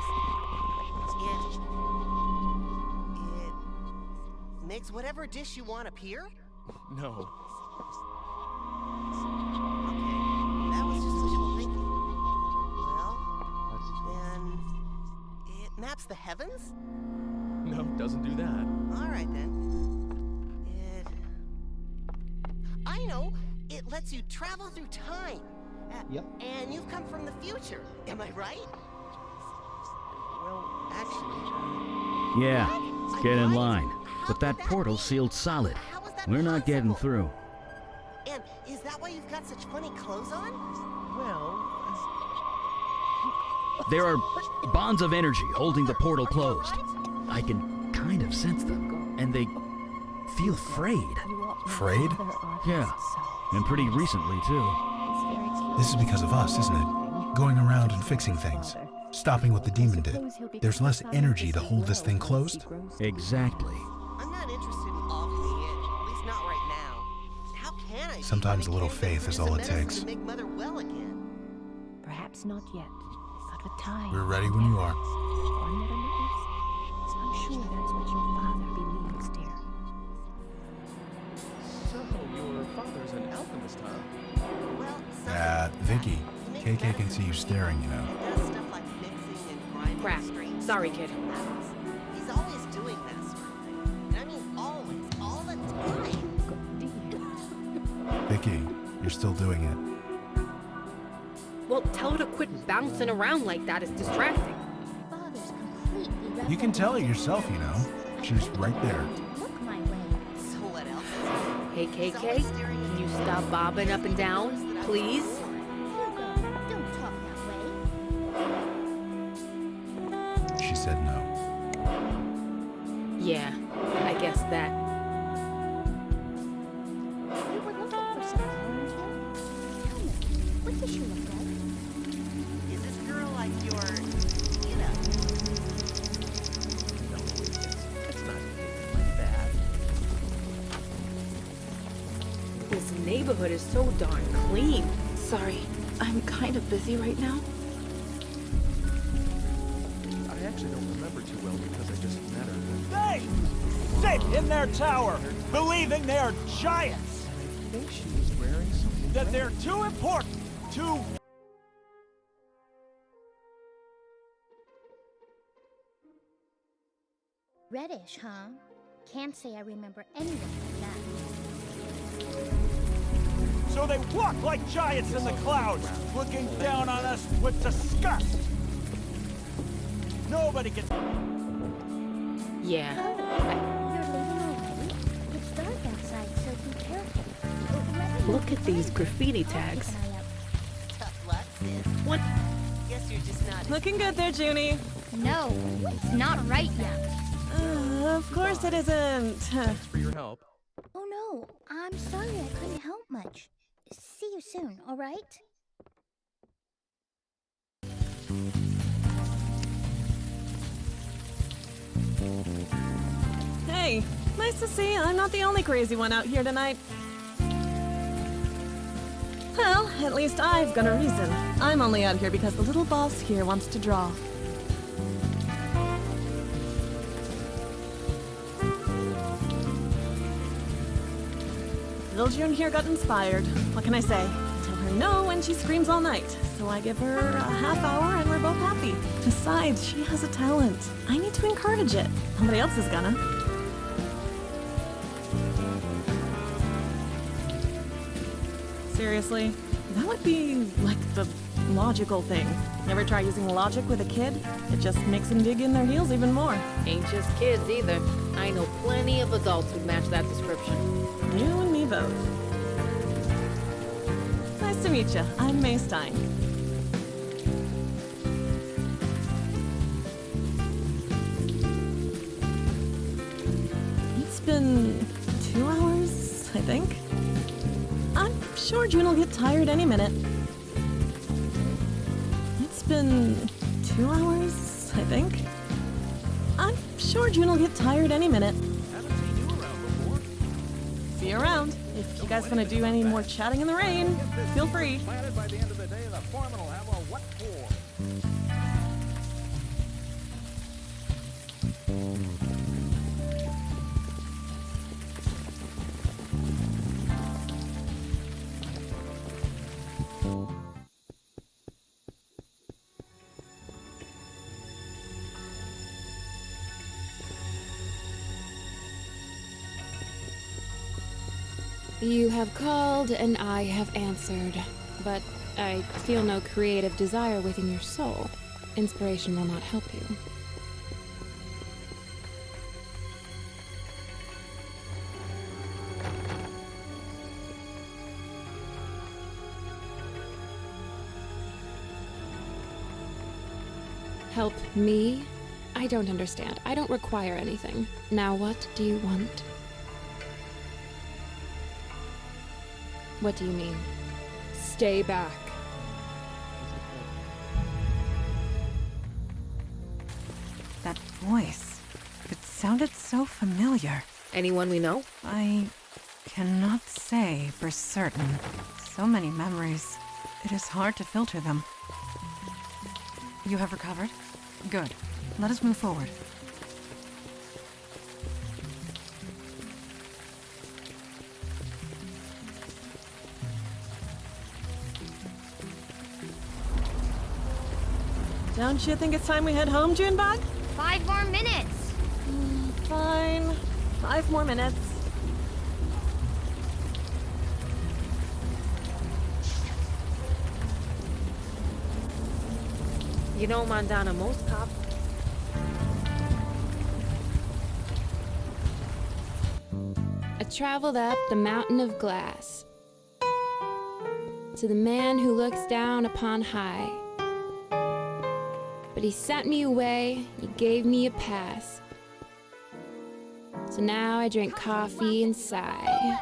It makes whatever dish you want appear? No. Okay, that was just wishful thinking. Well, then it maps the heavens? No, doesn't do that. All right then. I know. It lets you travel through time. Yep. And you've come from the future. Am I right? Well, actually. Yeah, get in line. But that portal's sealed solid. We're not getting through. And is that why you've got such funny clothes on? Well. There are bonds of energy holding the portal closed. I can kind of sense them, and they feel frayed. Frayed? Yeah, and pretty recently, too. This is because of us, isn't it? Going around and fixing things. Stopping what the demon did. There's less energy to hold this thing closed? Exactly. I'm not interested in offering it, at least not right now. How can I? Sometimes a little faith is all it takes. To make Mother well again. Perhaps not yet, but with time. We're ready when you are. One never knows. I'm sure that's what your father believes, dear. So, your father's an alchemist, huh? Well, Vicky. KK can see you staring, you know. does stuff like mixing and grinding Crap. strings. Sorry, kid. He's always doing that sort of thing. And I mean always, all the time. Vicky, you're still doing it. Well, tell her to quit bouncing around like that. It's distracting. Father's completely You can tell it yourself, you know. She's right there. Look my way. So what else? Hey, KK, can you stop bobbing up and down, please? Hugo, don't talk that way. She said no. Yeah, I guess that. You were looking for something, weren't you? Tell me, what does she look like? Is this girl like your, you know? No, it's not like that. This neighborhood is so darn clean. Sorry, I'm kind of busy right now. I actually don't remember too well because I just met her. They sit in their tower, believing they're giants. I think she was wearing something. That they're too important, too. Reddish, huh? Can't say I remember anyone like that. So they walk like giants in the clouds, looking down on us with disgust. Nobody can. Yeah. You're leaving already? It's dark outside, so be careful. Look at these graffiti tags. Tough luck, sis. What? Guess you're just not. Looking good there, Junie. No, it's not right yet. Of course it isn't. Thanks for your help. Oh no, I'm sorry I couldn't help much. See you soon, alright? Hey, nice to see I'm not the only crazy one out here tonight. Well, at least I've got a reason. I'm only out here because the little boss here wants to draw. Little June here got inspired. What can I say? Tell her no when she screams all night. So I give her a half hour and we're both happy. Besides, she has a talent. I need to encourage it. Nobody else is gonna. Seriously? That would be like the logical thing. Never try using logic with a kid? It just makes them dig in their heels even more. Ain't just kids either. I know plenty of adults who match that description. You and me both. Nice to meet you. I'm May Stein. It's been 2 hours, I think. I'm sure June will get tired any minute. It's been 2 hours, I think. I'm sure June will get tired any minute. Haven't seen you around before. See you around. you guys want to do any more chatting in the rain, feel free. Planted by the end of the day, the foreman will have a what for. You have called and I have answered, but I feel no creative desire within your soul. Inspiration will not help you. Help me? I don't understand. I don't require anything. Now what do you want? What do you mean? Stay back. That voice. It sounded so familiar. Anyone we know? I cannot say for certain. So many memories. It is hard to filter them. You have recovered? Good. Let us move forward. Don't you think it's time we head home, Junebug? 5 more minutes. Fine. 5 more minutes. You know, Mandana, most cops... I traveled up the mountain of glass to the man who looks down upon high. But he sent me away, he gave me a pass. So now I drink coffee and sigh.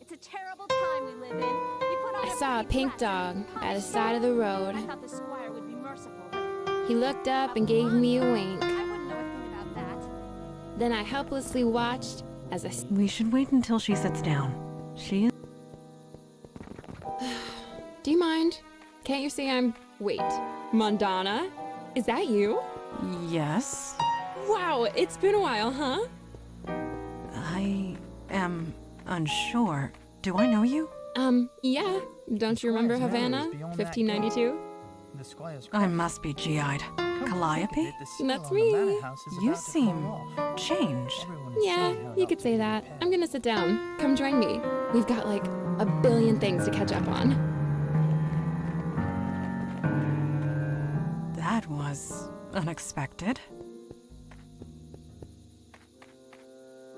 It's a terrible time we live in. You put on I saw a pink dog by the side of the road. I thought the squire would be merciful, but He looked up and gave me a wink. I wouldn't know a thing about that. Then I helplessly watched as I... We should wait until she sits down. She is... Do you mind? Can't you see I'm... Wait, Mandana? Is that you? Yes. Wow, it's been a while, huh? I am unsure. Do I know you? Yeah. Don't you remember Havana? 1592? I must be G-eyed. Calliope? That's me. You seem changed. Yeah, you could say that. I'm gonna sit down. Come join me. We've got like a billion things to catch up on. That was unexpected.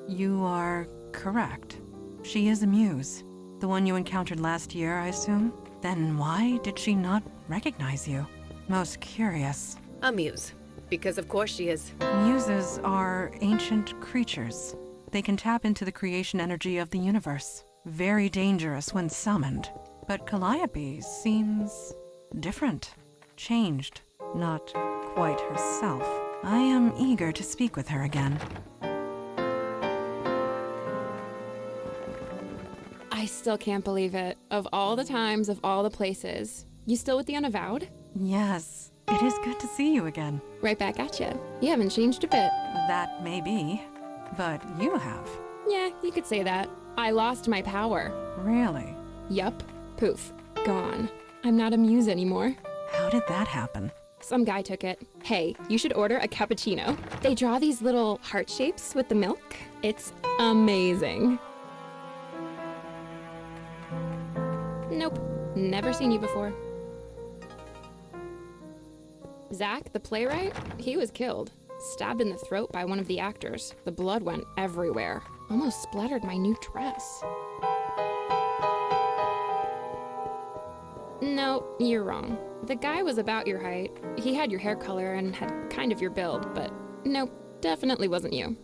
You are correct. She is a muse. The one you encountered last year, I assume? Then why did she not recognize you? Most curious. A muse. Because of course she is. Muses are ancient creatures. They can tap into the creation energy of the universe. Very dangerous when summoned. But Calliope seems different. Changed. Not quite herself. I am eager to speak with her again. I still can't believe it. Of all the times, of all the places. You still with the Unavowed? Yes. It is good to see you again. Right back at you. You haven't changed a bit. That may be, but you have. Yeah, you could say that. I lost my power. Really? Yup. Poof. Gone. I'm not a muse anymore. How did that happen? Some guy took it. Hey, you should order a cappuccino. They draw these little heart shapes with the milk. It's amazing. Nope. Never seen you before. Zach, the playwright, he was killed. Stabbed in the throat by one of the actors. The blood went everywhere. Almost splattered my new dress. No, you're wrong. The guy was about your height. He had your hair color and had kind of your build, but nope, definitely wasn't you.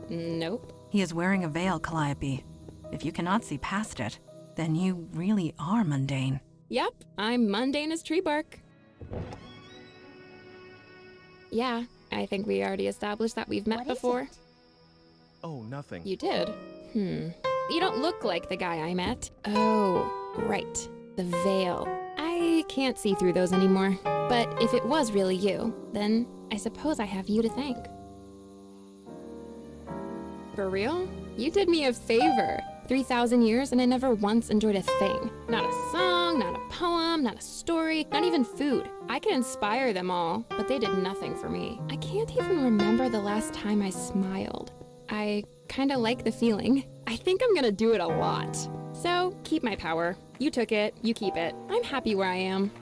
Nope. He is wearing a veil, Calliope. If you cannot see past it, then you really are mundane. Yep, I'm mundane as tree bark. Yeah, I think we already established that we've met before. Oh, nothing. You did? You don't look like the guy I met. Oh, right. The veil. I can't see through those anymore. But if it was really you, then I suppose I have you to thank. For real? You did me a favor. 3,000 years and I never once enjoyed a thing. Not a song, not a poem, not a story, not even food. I can inspire them all, but they did nothing for me. I can't even remember the last time I smiled. I kinda like the feeling. I think I'm gonna do it a lot. So, keep my power. You took it, you keep it. I'm happy where I am.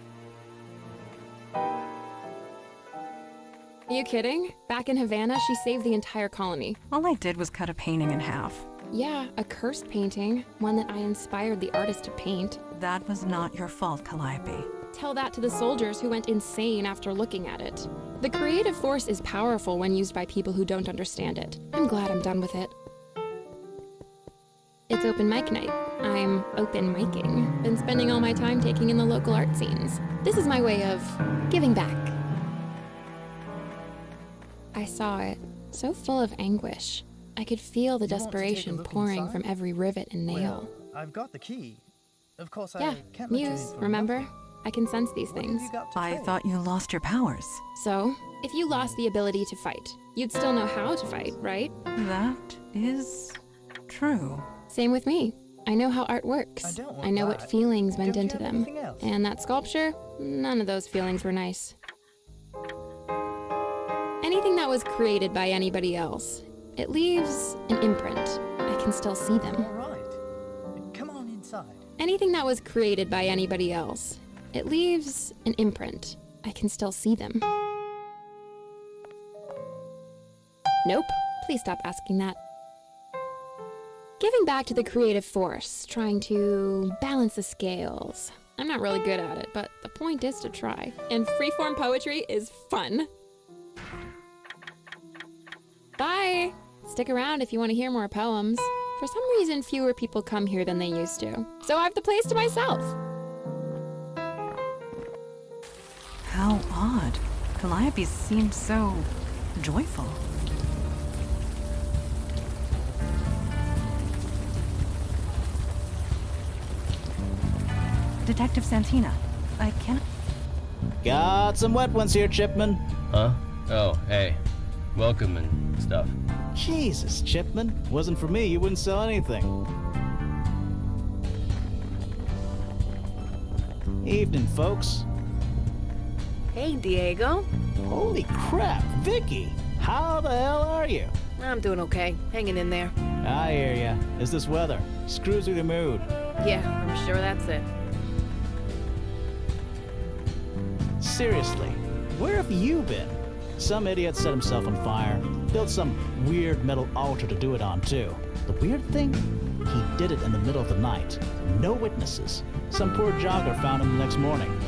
Are you kidding? Back in Havana, she saved the entire colony. All I did was cut a painting in half. Yeah, a cursed painting, one that I inspired the artist to paint. That was not your fault, Calliope. Tell that to the soldiers who went insane after looking at it. The creative force is powerful when used by people who don't understand it. I'm glad I'm done with it. It's open mic night. I'm open micing. Been spending all my time taking in the local art scenes. This is my way of giving back. I saw it, so full of anguish. I could feel the desperation pouring from every rivet and nail. Well, I've got the key. Of course, yeah, I can't let you in Muse, for remember? nothing. I can sense these things. I thought you lost your powers. So, if you lost the ability to fight, you'd still know how to fight, right? That is true. Same with me. I know how art works. I know what feelings went into them. And that sculpture, none of those feelings were nice. Anything that was created by anybody else, it leaves an imprint. I can still see them. All right. Come on inside. Anything that was created by anybody else, it leaves an imprint. I can still see them. Nope. Please stop asking that. Giving back to the creative force, trying to balance the scales. I'm not really good at it, but the point is to try. And freeform poetry is fun. Bye! Stick around if you want to hear more poems. For some reason, fewer people come here than they used to. So I have the place to myself. How odd. Calliope seemed so joyful. Detective Santina, I can't... Got some wet ones here, Chipman. Huh? Oh, hey. Welcome and stuff. Jesus, Chipman. Wasn't for me, you wouldn't sell anything. Evening, folks. Hey, Diego. Holy crap, Vicky. How the hell are you? I'm doing okay. Hanging in there. I hear ya. It's this weather. Screws with your mood. Yeah, I'm sure that's it. Seriously, where have you been? Some idiot set himself on fire, built some weird metal altar to do it on too. The weird thing? He did it in the middle of the night. No witnesses. Some poor jogger found him the next morning.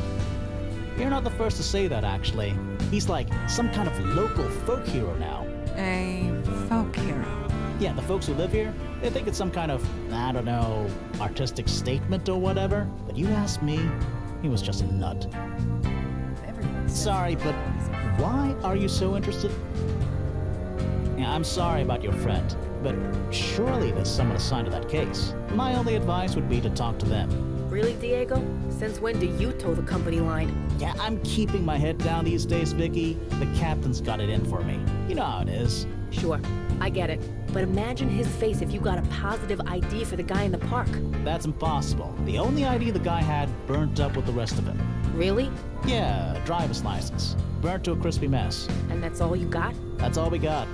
You're not the first to say that, actually. He's like some kind of local folk hero now. A folk hero? Yeah, the folks who live here, they think it's some kind of, I don't know, artistic statement or whatever. But you ask me, he was just a nut. Sorry, but why are you so interested? Yeah, I'm sorry about your friend, but surely there's someone assigned to that case. My only advice would be to talk to them. Really, Diego? Since when do you toe the company line? Yeah, I'm keeping my head down these days, Vicky. The captain's got it in for me. You know how it is. Sure, I get it. But imagine his face if you got a positive ID for the guy in the park. That's impossible. The only ID the guy had burnt up with the rest of it. Really? Yeah, a driver's license. Burnt to a crispy mess. And that's all you got? That's all we got.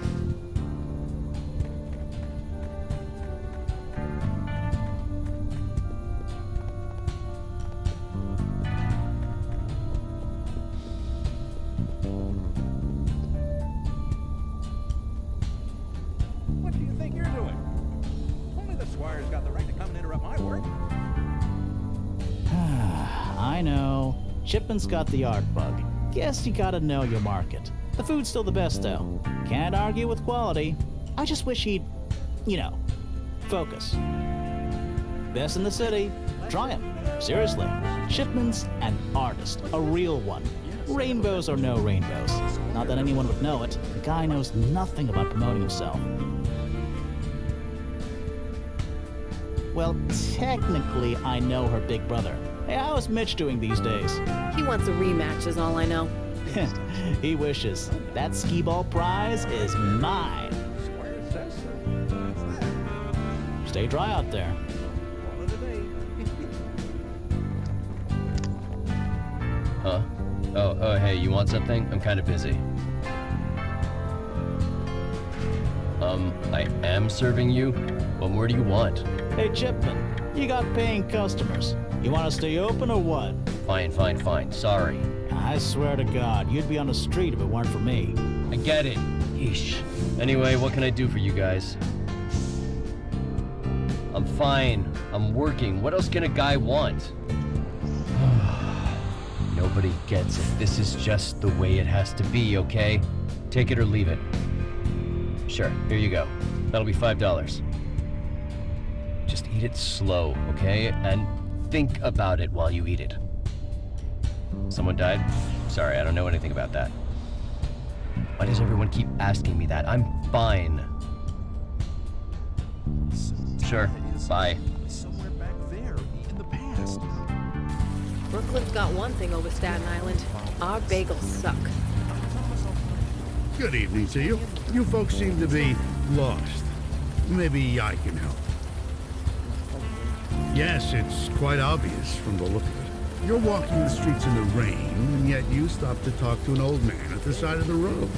What do you think you're doing? Only the squire's got the right to come and interrupt my work. I know. Chipman's got the art bug. Guess you gotta know your market. The food's still the best, though. Can't argue with quality. I just wish he'd, you know, focus. Best in the city. Try him. Seriously. Chipman's an artist. A real one. Rainbows or no rainbows. Not that anyone would know it. The guy knows nothing about promoting himself. Well, technically, I know her big brother. Hey, how's Mitch doing these days? He wants a rematch is all I know. He wishes. That skee ball prize is mine. Stay dry out there. Huh? Oh, hey, you want something? I'm kind of busy. I am serving you? What more do you want? Hey, Chipman, you got paying customers. You want to stay open or what? Fine. Sorry. I swear to God, you'd be on the street if it weren't for me. I get it. Yeesh. Anyway, what can I do for you guys? I'm fine. I'm working. What else can a guy want? Nobody gets it. This is just the way it has to be, okay? Take it or leave it. Sure, here you go. That'll be $5. Just eat it slow, okay? And think about it while you eat it. Someone died? Sorry, I don't know anything about that. Why does everyone keep asking me that? I'm fine. Sure, bye. Somewhere back there in the past. Brooklyn's got one thing over Staten Island. Our bagels suck. Good evening to you. You folks seem to be lost. Maybe I can help. Yes, it's quite obvious from the look of it. You're walking the streets in the rain, and yet you stop to talk to an old man at the side of the road.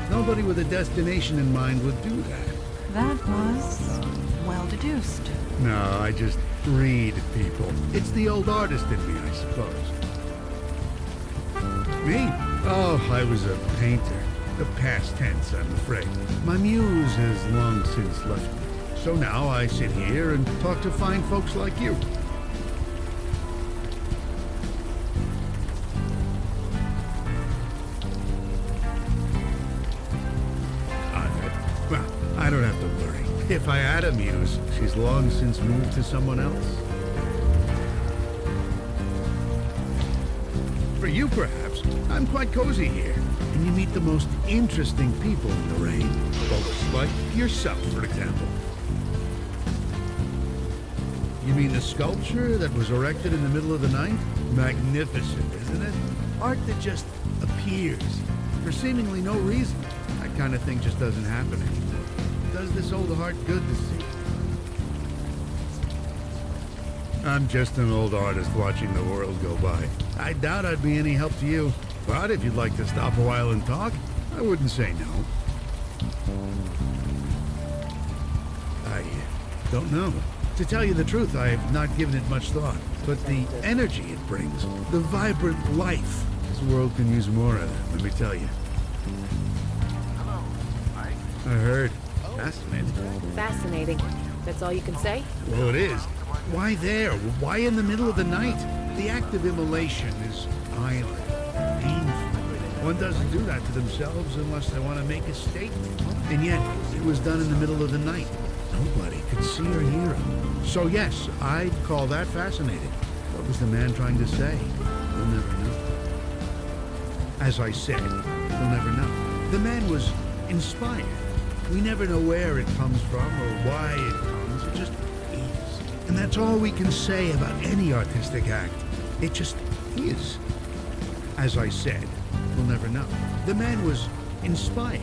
Nobody with a destination in mind would do that. That was well deduced. No, I just read people. It's the old artist in me, I suppose. Me? Oh, I was a painter. The past tense, I'm afraid. My muse has long since left me. So now I sit here and talk to fine folks like you. Well, I don't have to worry. If I had a muse, she's long since moved to someone else. For you, perhaps, I'm quite cozy here. And you meet the most interesting people in the rain. Folks like yourself, for example. You mean the sculpture that was erected in the middle of the night? Magnificent, isn't it? Art that just appears for seemingly no reason. That kind of thing just doesn't happen anymore. It does this old heart good to see. I'm just an old artist watching the world go by. I doubt I'd be any help to you. But if you'd like to stop a while and talk, I wouldn't say no. I don't know. To tell you the truth, I have not given it much thought. But the energy it brings, the vibrant life, this world can use more of it, let me tell you. Hello. I heard. Fascinating. Fascinating. That's all you can say? Well, it is. Why there? Why in the middle of the night? The act of immolation is violent. One doesn't do that to themselves unless they want to make a statement. And yet, it was done in the middle of the night. Nobody could see or hear him. So yes, I'd call that fascinating. What was the man trying to say? We'll never know. As I said, we'll never know. The man was inspired. We never know where it comes from or why it comes. It just is. And that's all we can say about any artistic act. It just is. As I said, we'll never know. The man was inspired.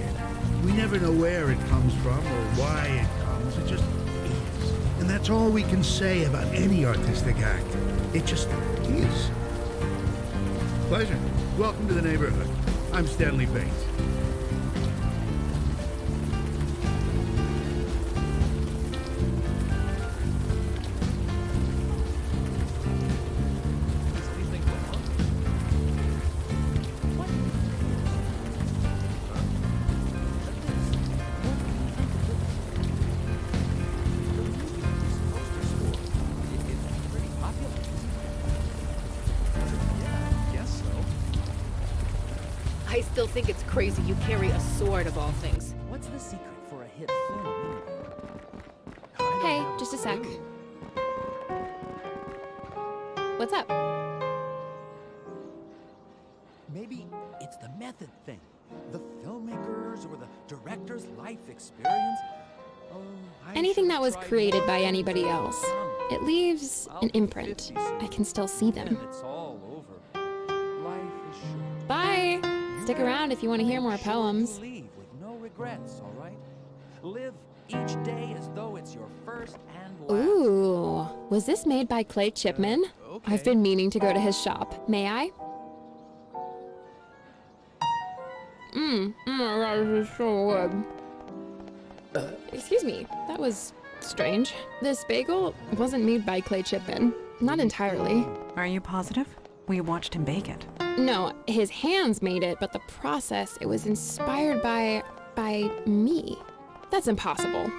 We never know where it comes from or why it comes. It just is. And that's all we can say about any artistic act. It just is. Pleasure. Welcome to the neighborhood. I'm Stanley Bates. I still think it's crazy you carry a sword of all things. What's the secret for a hit film? Hey, just a sec. What's up? Maybe it's the method thing. The filmmakers or the director's life experience. Oh, Anything that was created by anybody else. It leaves an imprint. I can still see them. It's all over. Life is short. Bye! Stick around if you want to hear more poems. Leave with no regrets, all right? Live each day as though it's your first and last. Ooh, was this made by Clay Chipman? I've been meaning to go to his shop. May I? Oh my god, this is so good. Excuse me, that was strange. This bagel wasn't made by Clay Chipman. Not entirely. Are you positive? We watched him bake it. No, his hands made it, but the process, it was inspired by me. That's impossible.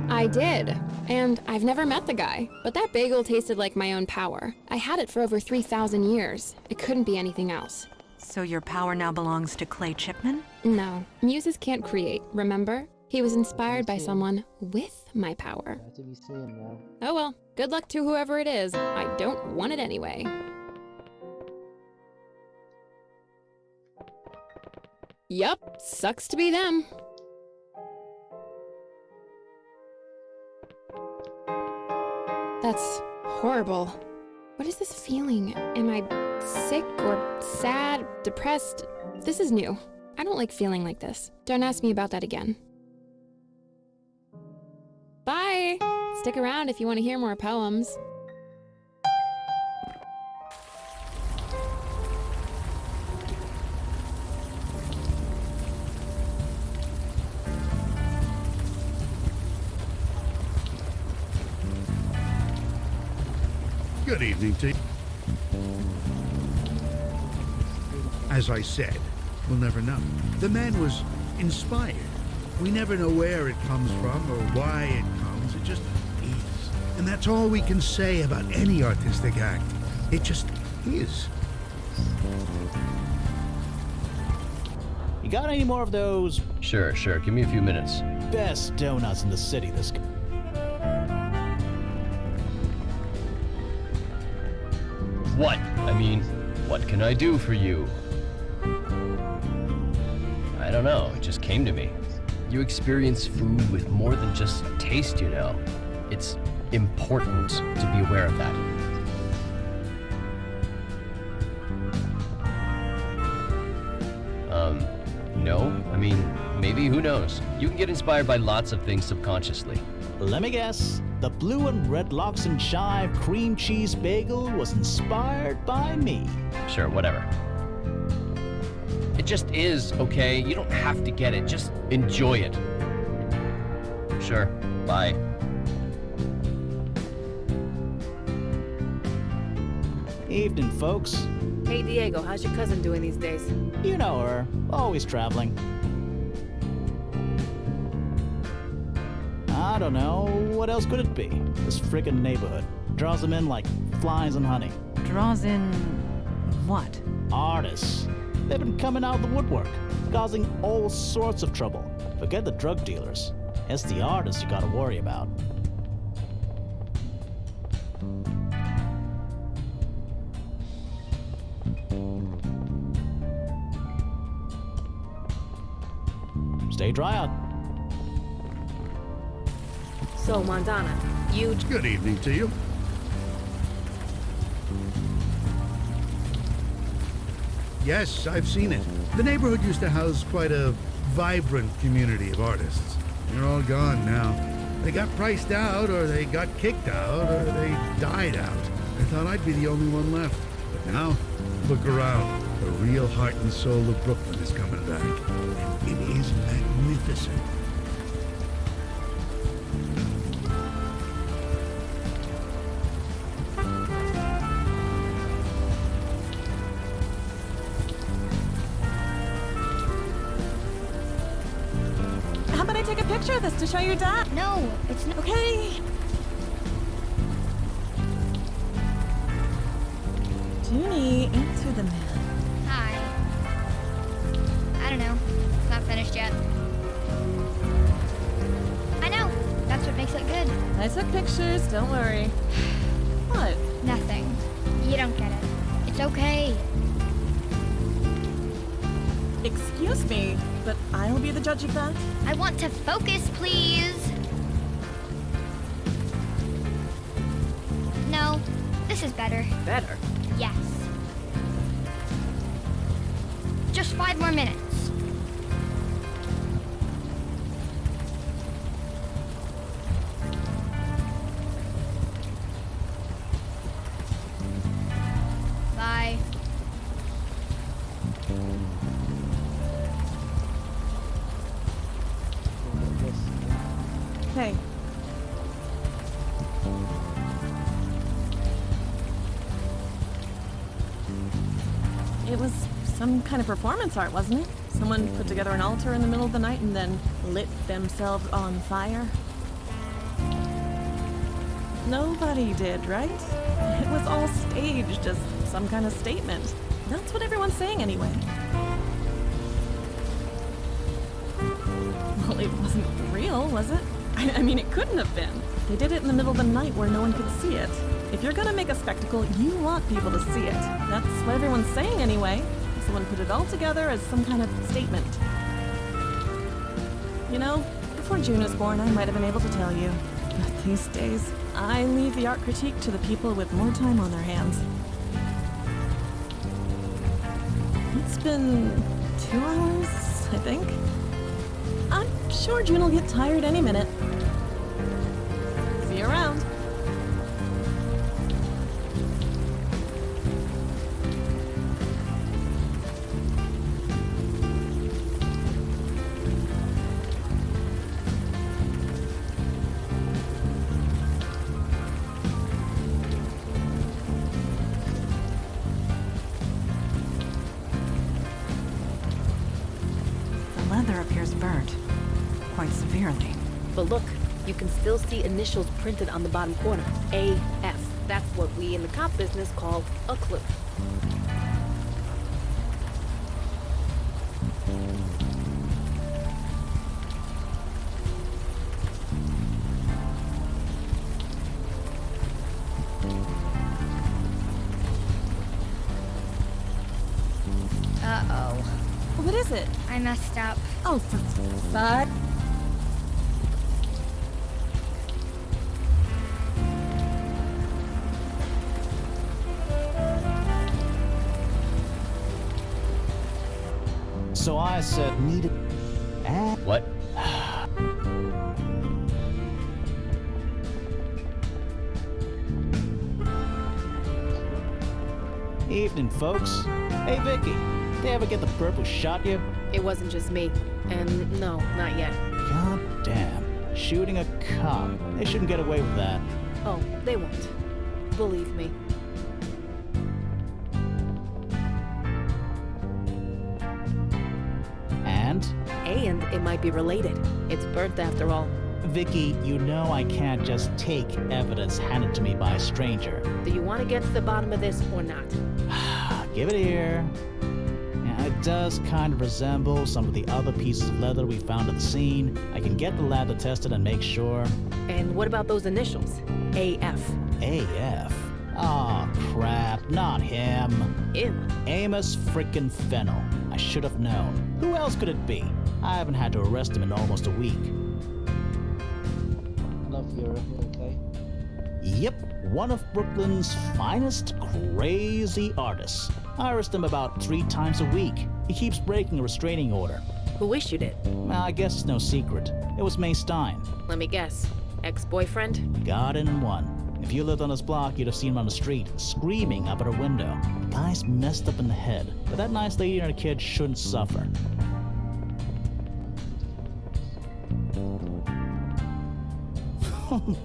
I did, and I've never met the guy, but that bagel tasted like my own power. I had it for over 3,000 years. It couldn't be anything else. So your power now belongs to Clay Chipman? No, muses can't create, remember? He was inspired by someone with my power. Oh well, good luck to whoever it is. I don't want it anyway. Yup, sucks to be them. That's horrible. What is this feeling? Am I sick or sad, depressed? This is new. I don't like feeling like this. Don't ask me about that again. Bye! Stick around if you want to hear more poems. Good evening to you. As I said, we'll never know. The man was inspired. We never know where it comes from or why it comes. It just is. And that's all we can say about any artistic act. It just is. You got any more of those? Sure. Give me a few minutes. Best donuts in the city this. What? I mean, what can I do for you? I don't know, it just came to me. You experience food with more than just taste, you know. It's important to be aware of that. No? I mean, maybe, who knows? You can get inspired by lots of things subconsciously. Let me guess. The blue and red lox and chive cream cheese bagel was inspired by me. Sure, whatever. It just is, okay? You don't have to get it, just enjoy it. Sure, bye. Evening, folks. Hey, Diego, how's your cousin doing these days? You know her, always traveling. I don't know, what else could it be? This frickin' neighborhood draws them in like flies and honey. Draws in what? Artists. They've been coming out of the woodwork, causing all sorts of trouble. Forget the drug dealers. It's the artists you gotta worry about. Stay dry out. So, Montana, you... Good evening to you. Yes, I've seen it. The neighborhood used to house quite a vibrant community of artists. They're all gone now. They got priced out, or they got kicked out, or they died out. I thought I'd be the only one left. But now, look around. The real heart and soul of Brooklyn is coming back. And it is magnificent. How about I take a picture of this to show your dad? No, it's not. Okay. Junie, answer the man. Hi. I don't know. It's not finished yet. I know. That's what makes it good. I took pictures, don't worry. What? Nothing. You don't get it. It's okay. Excuse me. but I'll be the judge of that. I want to focus, please. No, this is better. Better? Yes. Just 5 more minutes. Bye. Hey. It was some kind of performance art, wasn't it? Someone put together an altar in the middle of the night and then lit themselves on fire. Nobody did, right? It was all staged as some kind of statement. That's what everyone's saying anyway. Well, it wasn't real, was it? I mean, it couldn't have been. They did it in the middle of the night where no one could see it. If you're gonna make a spectacle, you want people to see it. That's what everyone's saying anyway. Someone put it all together as some kind of statement. You know, before June was born, I might have been able to tell you. But these days, I leave the art critique to the people with more time on their hands. It's been 2 hours, I think. I'm sure June will get tired any minute. See you around. The leather appears burnt, quite severely. But look, you can still see initials printed on the bottom corner. AF. That's what we in the cop business call a clue. Uh-oh. What is it? I messed up. Oh, for fuck. So I said, need it. What? Evening, folks. Hey, Vicky. They ever get the perp who shot you? It wasn't just me. And no, not yet. God damn. Shooting a cop. They shouldn't get away with that. Oh, they won't. Believe me. And it might be related. It's burnt after all. Vicky, you know I can't just take evidence handed to me by a stranger. Do you want to get to the bottom of this or not? Give it here. Yeah, it does kind of resemble some of the other pieces of leather we found at the scene. I can get the lab to test it and make sure. And what about those initials? AF. AF? Aw, crap, not him. Him? Amos frickin' Fennel. I should have known. Who else could it be? I haven't had to arrest him in almost a week. Love you okay? Yep, one of Brooklyn's finest crazy artists. I arrest him about 3 times a week. He keeps breaking a restraining order. Who issued it? Well, I guess it's no secret. It was May Stein. Let me guess. Ex-boyfriend? God in one. If you lived on this block, you'd have seen him on the street, screaming up at her window. The guy's messed up in the head, but that nice lady and her kid shouldn't suffer.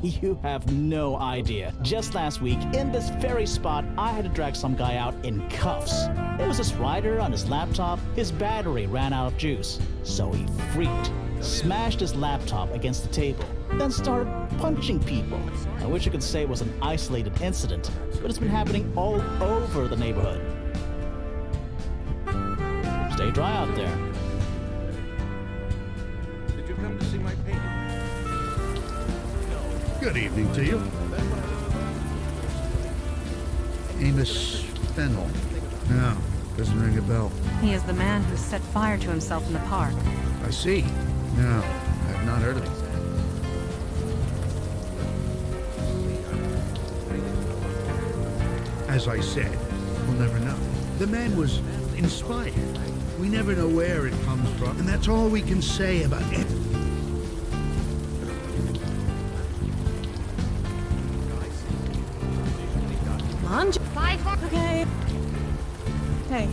You have no idea. Just last week, in this very spot, I had to drag some guy out in cuffs. There was this writer on his laptop. His battery ran out of juice, so he freaked, smashed his laptop against the table, then started punching people. I wish I could say it was an isolated incident, but it's been happening all over the neighborhood. Stay dry out there. Did you come to see my painting? Good evening to you. Amos Fennel. Now, Doesn't ring a bell. He is the man who set fire to himself in the park. I see. No, I've not heard of it. As I said, we'll never know. The man was inspired. We never know where it comes from, and that's all we can say about it. Come on, okay. Hey.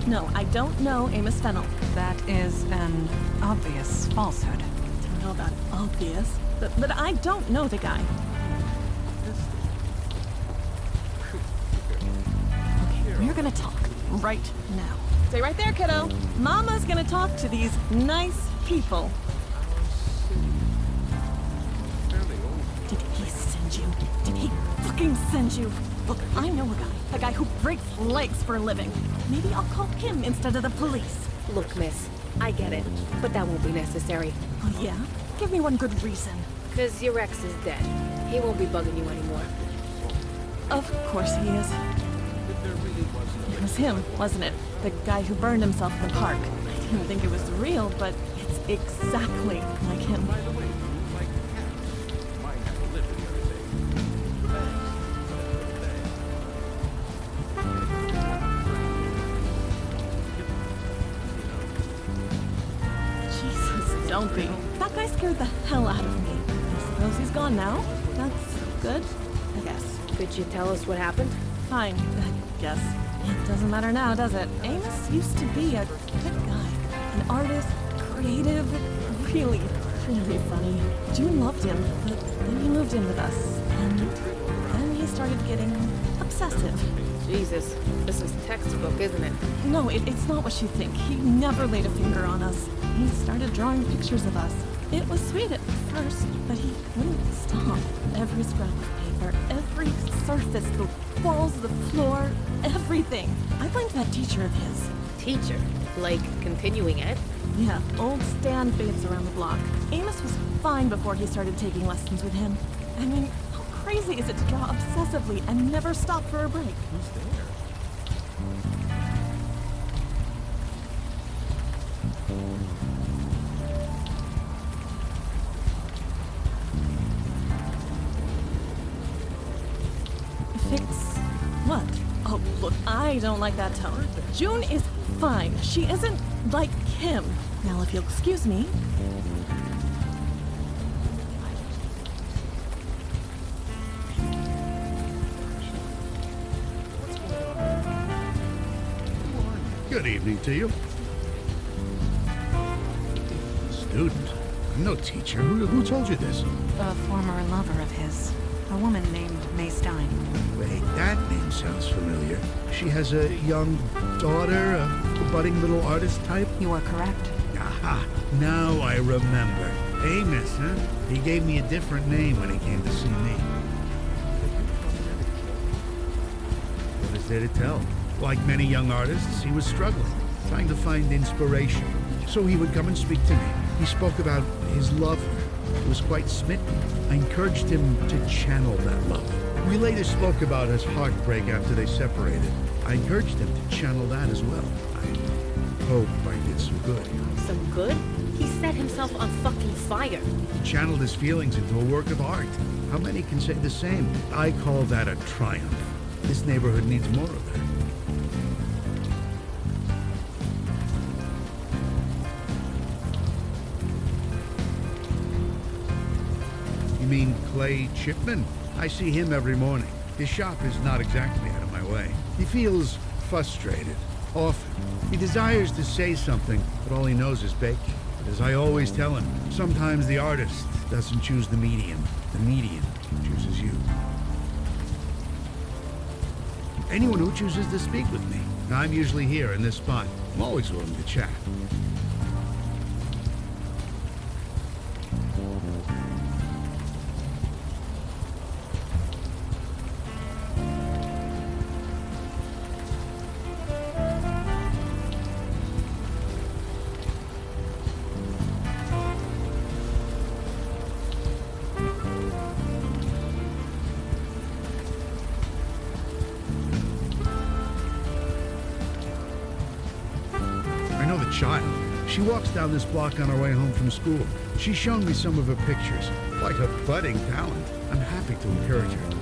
No, I don't know Amos Fennel. That is an obvious falsehood. I don't know about obvious, but I don't know the guy. Okay, we're gonna talk right now. Stay right there, kiddo. Mama's gonna talk to these nice people. Did he send you? Did he fucking send you? Look, I know a guy who breaks legs for a living. Maybe I'll call him instead of the police. Look, miss, I get it, but that won't be necessary. Oh, yeah? Give me one good reason. 'Cause your ex is dead. He won't be bugging you anymore. Of course he is. It was him, wasn't it? The guy who burned himself in the park. I didn't think it was real, but it's exactly like him. Jesus, don't be. That guy scared the hell out of me. I suppose he's gone now. That's good, I guess. Could you tell us what happened? Fine, I guess. It doesn't matter now, does it? Amos used to be a good guy. An artist, creative, really funny. June loved him, but then he moved in with us. And then he started getting obsessive. Jesus, this is textbook, isn't it? No, it's not what you think. He never laid a finger on us. He started drawing pictures of us. It was sweet at first, but he wouldn't stop. Every scrap of paper, every surface, the walls, the floor, everything. I blamed that teacher of his. Teacher? Like continuing ed? Yeah, old Stan Bates around the block. Amos was fine before he started taking lessons with him. I mean, how crazy is it to draw obsessively and never stop for a break? Who's there? Fix what? Oh, look, I don't like that tone. June is fine. She isn't like him. Now, if you'll excuse me. Good evening to you. Student? I'm no teacher. Who told you this? A former lover of his. A woman named May Stein. Wait, that name sounds familiar. She has a young daughter, a budding little artist type? You are correct. Aha, now I remember. Amos, huh? He gave me a different name when he came to see me. What is there to tell? Like many young artists, he was struggling, trying to find inspiration. So he would come and speak to me. He spoke about his love. He was quite smitten. I encouraged him to channel that love. We later spoke about his heartbreak after they separated. I encouraged him to channel that as well. I hope I did some good. Some good? He set himself on fucking fire. He channeled his feelings into a work of art. How many can say the same? I call that a triumph. This neighborhood needs more of that. You mean Clay Chipman? I see him every morning. His shop is not exactly out of my way. He feels frustrated, often. He desires to say something, but all he knows is bake. But as I always tell him, sometimes the artist doesn't choose the medium chooses you. Anyone who chooses to speak with me. I'm usually here in this spot. I'm always willing to chat. a child. She walks down this block on her way home from school. She's shown me some of her pictures. Quite a budding talent. I'm happy to encourage her.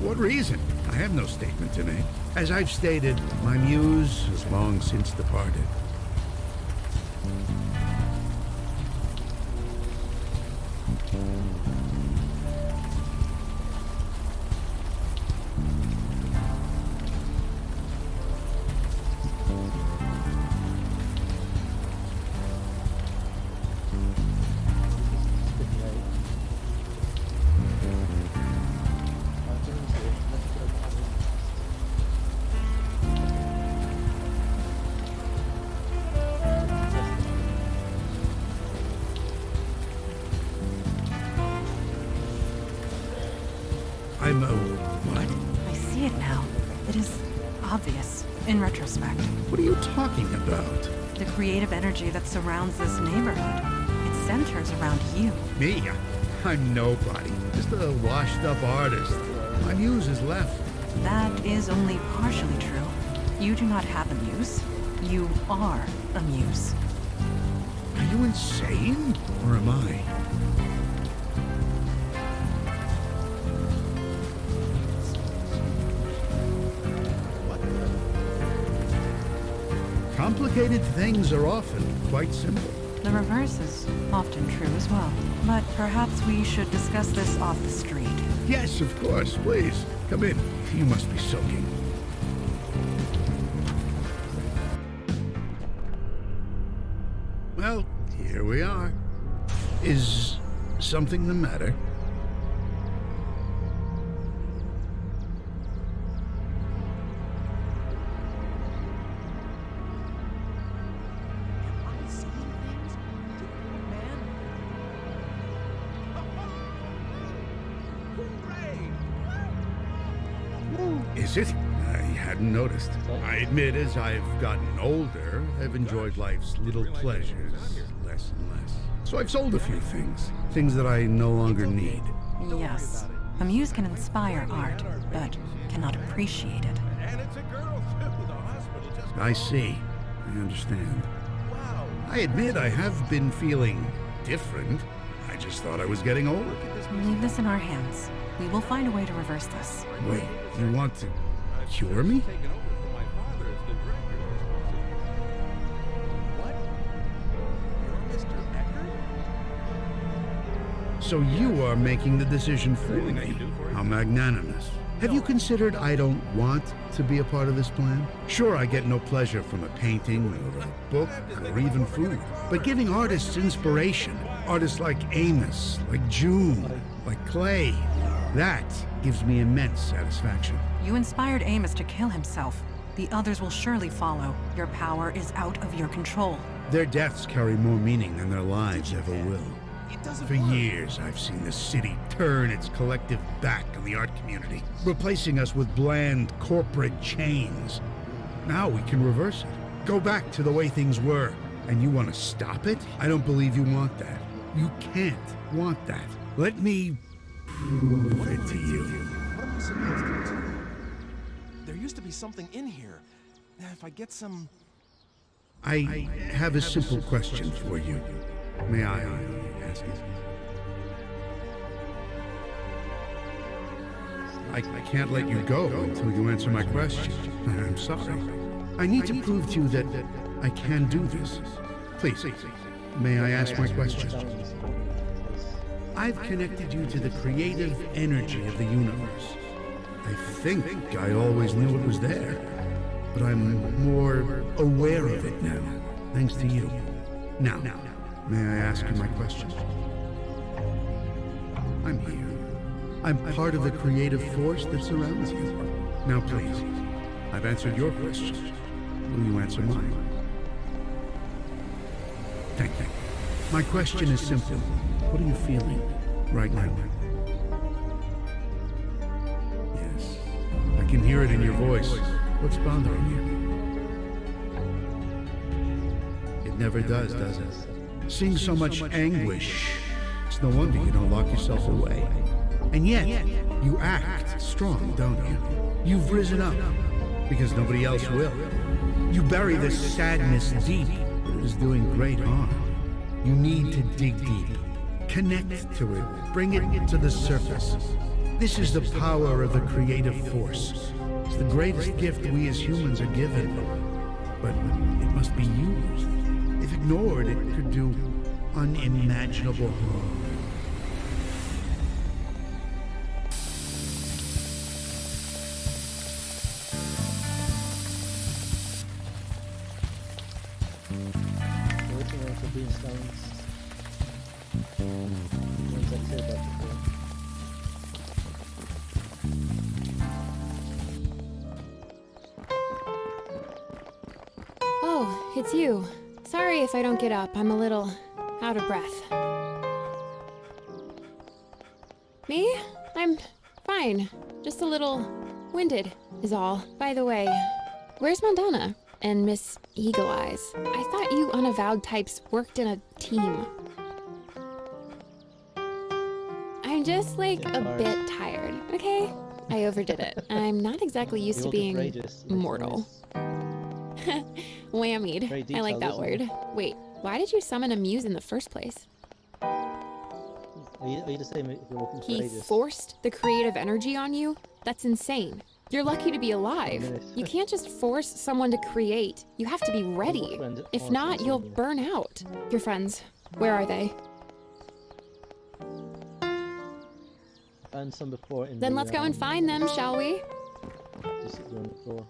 What reason? I have no statement to make. As I've stated, my muse has long since departed. I'm what? I see it now. It is obvious, in retrospect. What are you talking about? The creative energy that surrounds this neighborhood. It centers around you. Me? I'm nobody. Just a washed-up artist. My muse has left. That is only partially true. You do not have a muse. You are a muse. Are you insane? Or am I? Complicated things are often quite simple. The reverse is often true as well. But perhaps we should discuss this off the street. Yes, of course. Please, come in. You must be soaking. Well, here we are. Is something the matter? Is it? I hadn't noticed. I admit, as I've gotten older, I've enjoyed life's little pleasures less and less. So I've sold a few things. Things that I no longer need. Yes. A muse can inspire art, but cannot appreciate it. I see. I understand. I admit I have been feeling different. I just thought I was getting old. Leave this in our hands. We will find a way to reverse this. Wait, you want to cure me? So you are making the decision for me. How magnanimous. Have you considered I don't want to be a part of this plan? Sure, I get no pleasure from a painting or a book or even food. But giving artists inspiration, artists like Amos, like June, like Clay, that gives me immense satisfaction. You inspired Amos to kill himself. The others will surely follow. Your power is out of your control. Their deaths carry more meaning than their lives ever will. For years, I've seen the city turn its collective back on the art community, replacing us with bland corporate chains. Now we can reverse it. Go back to the way things were. And you want to stop it? I don't believe you want that. You can't want that. Let me prove it to you. What am I supposed to do? There used to be something in here. Now, if I get some... I have a simple question for you. May I ask it? I can't let you go until you answer my question. I'm sorry. I need to prove to you that I can do this. Please, may I ask my question? I've connected you to the creative energy of the universe. I think I always knew it was there, but I'm more aware of it now, thanks to you. Now, may I ask you my question? I'm here. I'm part of the creative force that surrounds you. Now please, I've answered your question. Will you answer mine? Thank you. My question is simple. What are you feeling right now? Yes, I can hear it in your voice. What's bothering you? It never does it? Seeing so much anguish. It's no wonder you don't lock yourself away. And yet, you act strong, don't you? You've risen up, because nobody else will. You bury this sadness deep, but it is doing great harm. You need to dig deep. Connect to it. Bring it to the surface. This is the power of the creative force. It's the greatest gift we as humans are given. But it must be used. If ignored, it could do unimaginable harm. Oh, it's you. Sorry if I don't get up. I'm a little out of breath. Me? I'm fine. Just a little winded is all. By the way, where's Mandana and Miss Eagle Eyes? I thought you Unavowed types worked in a team. I'm just like a bit tired, okay? I overdid it. I'm not exactly used to being mortal. Whammied. I like that word. Wait, why did you summon a muse in the first place? Are you the same if you're looking for He ages? forced the creative energy on you? That's insane. You're lucky to be alive. You can't just force someone to create. You have to be ready. If not, you'll burn out. Your friends, where are they? Found some before in Then the, let's go and find them, shall we? Just on the floor.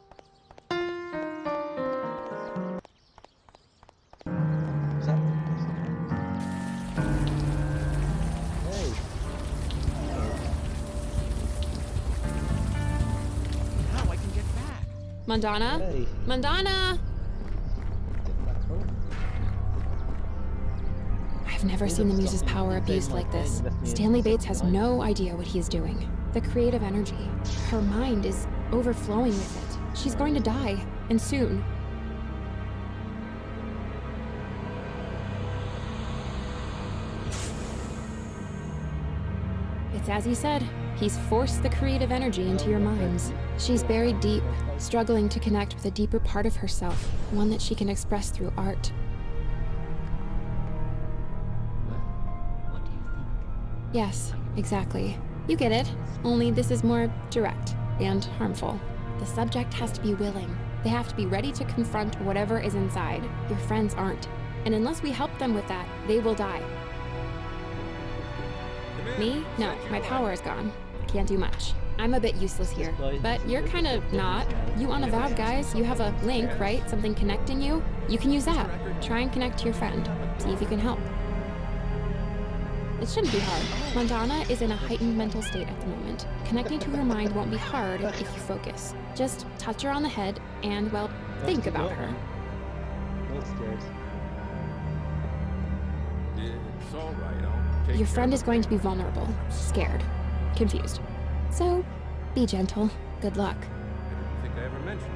Mandana? Hey. Mandana! I've never seen the Muse's power abused like this. Stanley Bates has no idea what he is doing. The creative energy. Her mind is overflowing with it. She's going to die, and soon. It's as he said. He's forced the creative energy into your minds. She's buried deep, struggling to connect with a deeper part of herself, one that she can express through art. What do you think? Yes, exactly. You get it, only this is more direct and harmful. The subject has to be willing. They have to be ready to confront whatever is inside. Your friends aren't. And unless we help them with that, they will die. Me? No, my power is gone. I can't do much. I'm a bit useless here. But you're kind of not. You Unavowed guys, you have a link, right? Something connecting you? You can use that. Try and connect to your friend. See if you can help. It shouldn't be hard. Mandana is in a heightened mental state at the moment. Connecting to her mind won't be hard if you focus. Just touch her on the head and, well, think about her. It's all right. I'll take Your care friend of is going to be vulnerable, scared, confused. So, be gentle. Good luck. I don't think I ever mentioned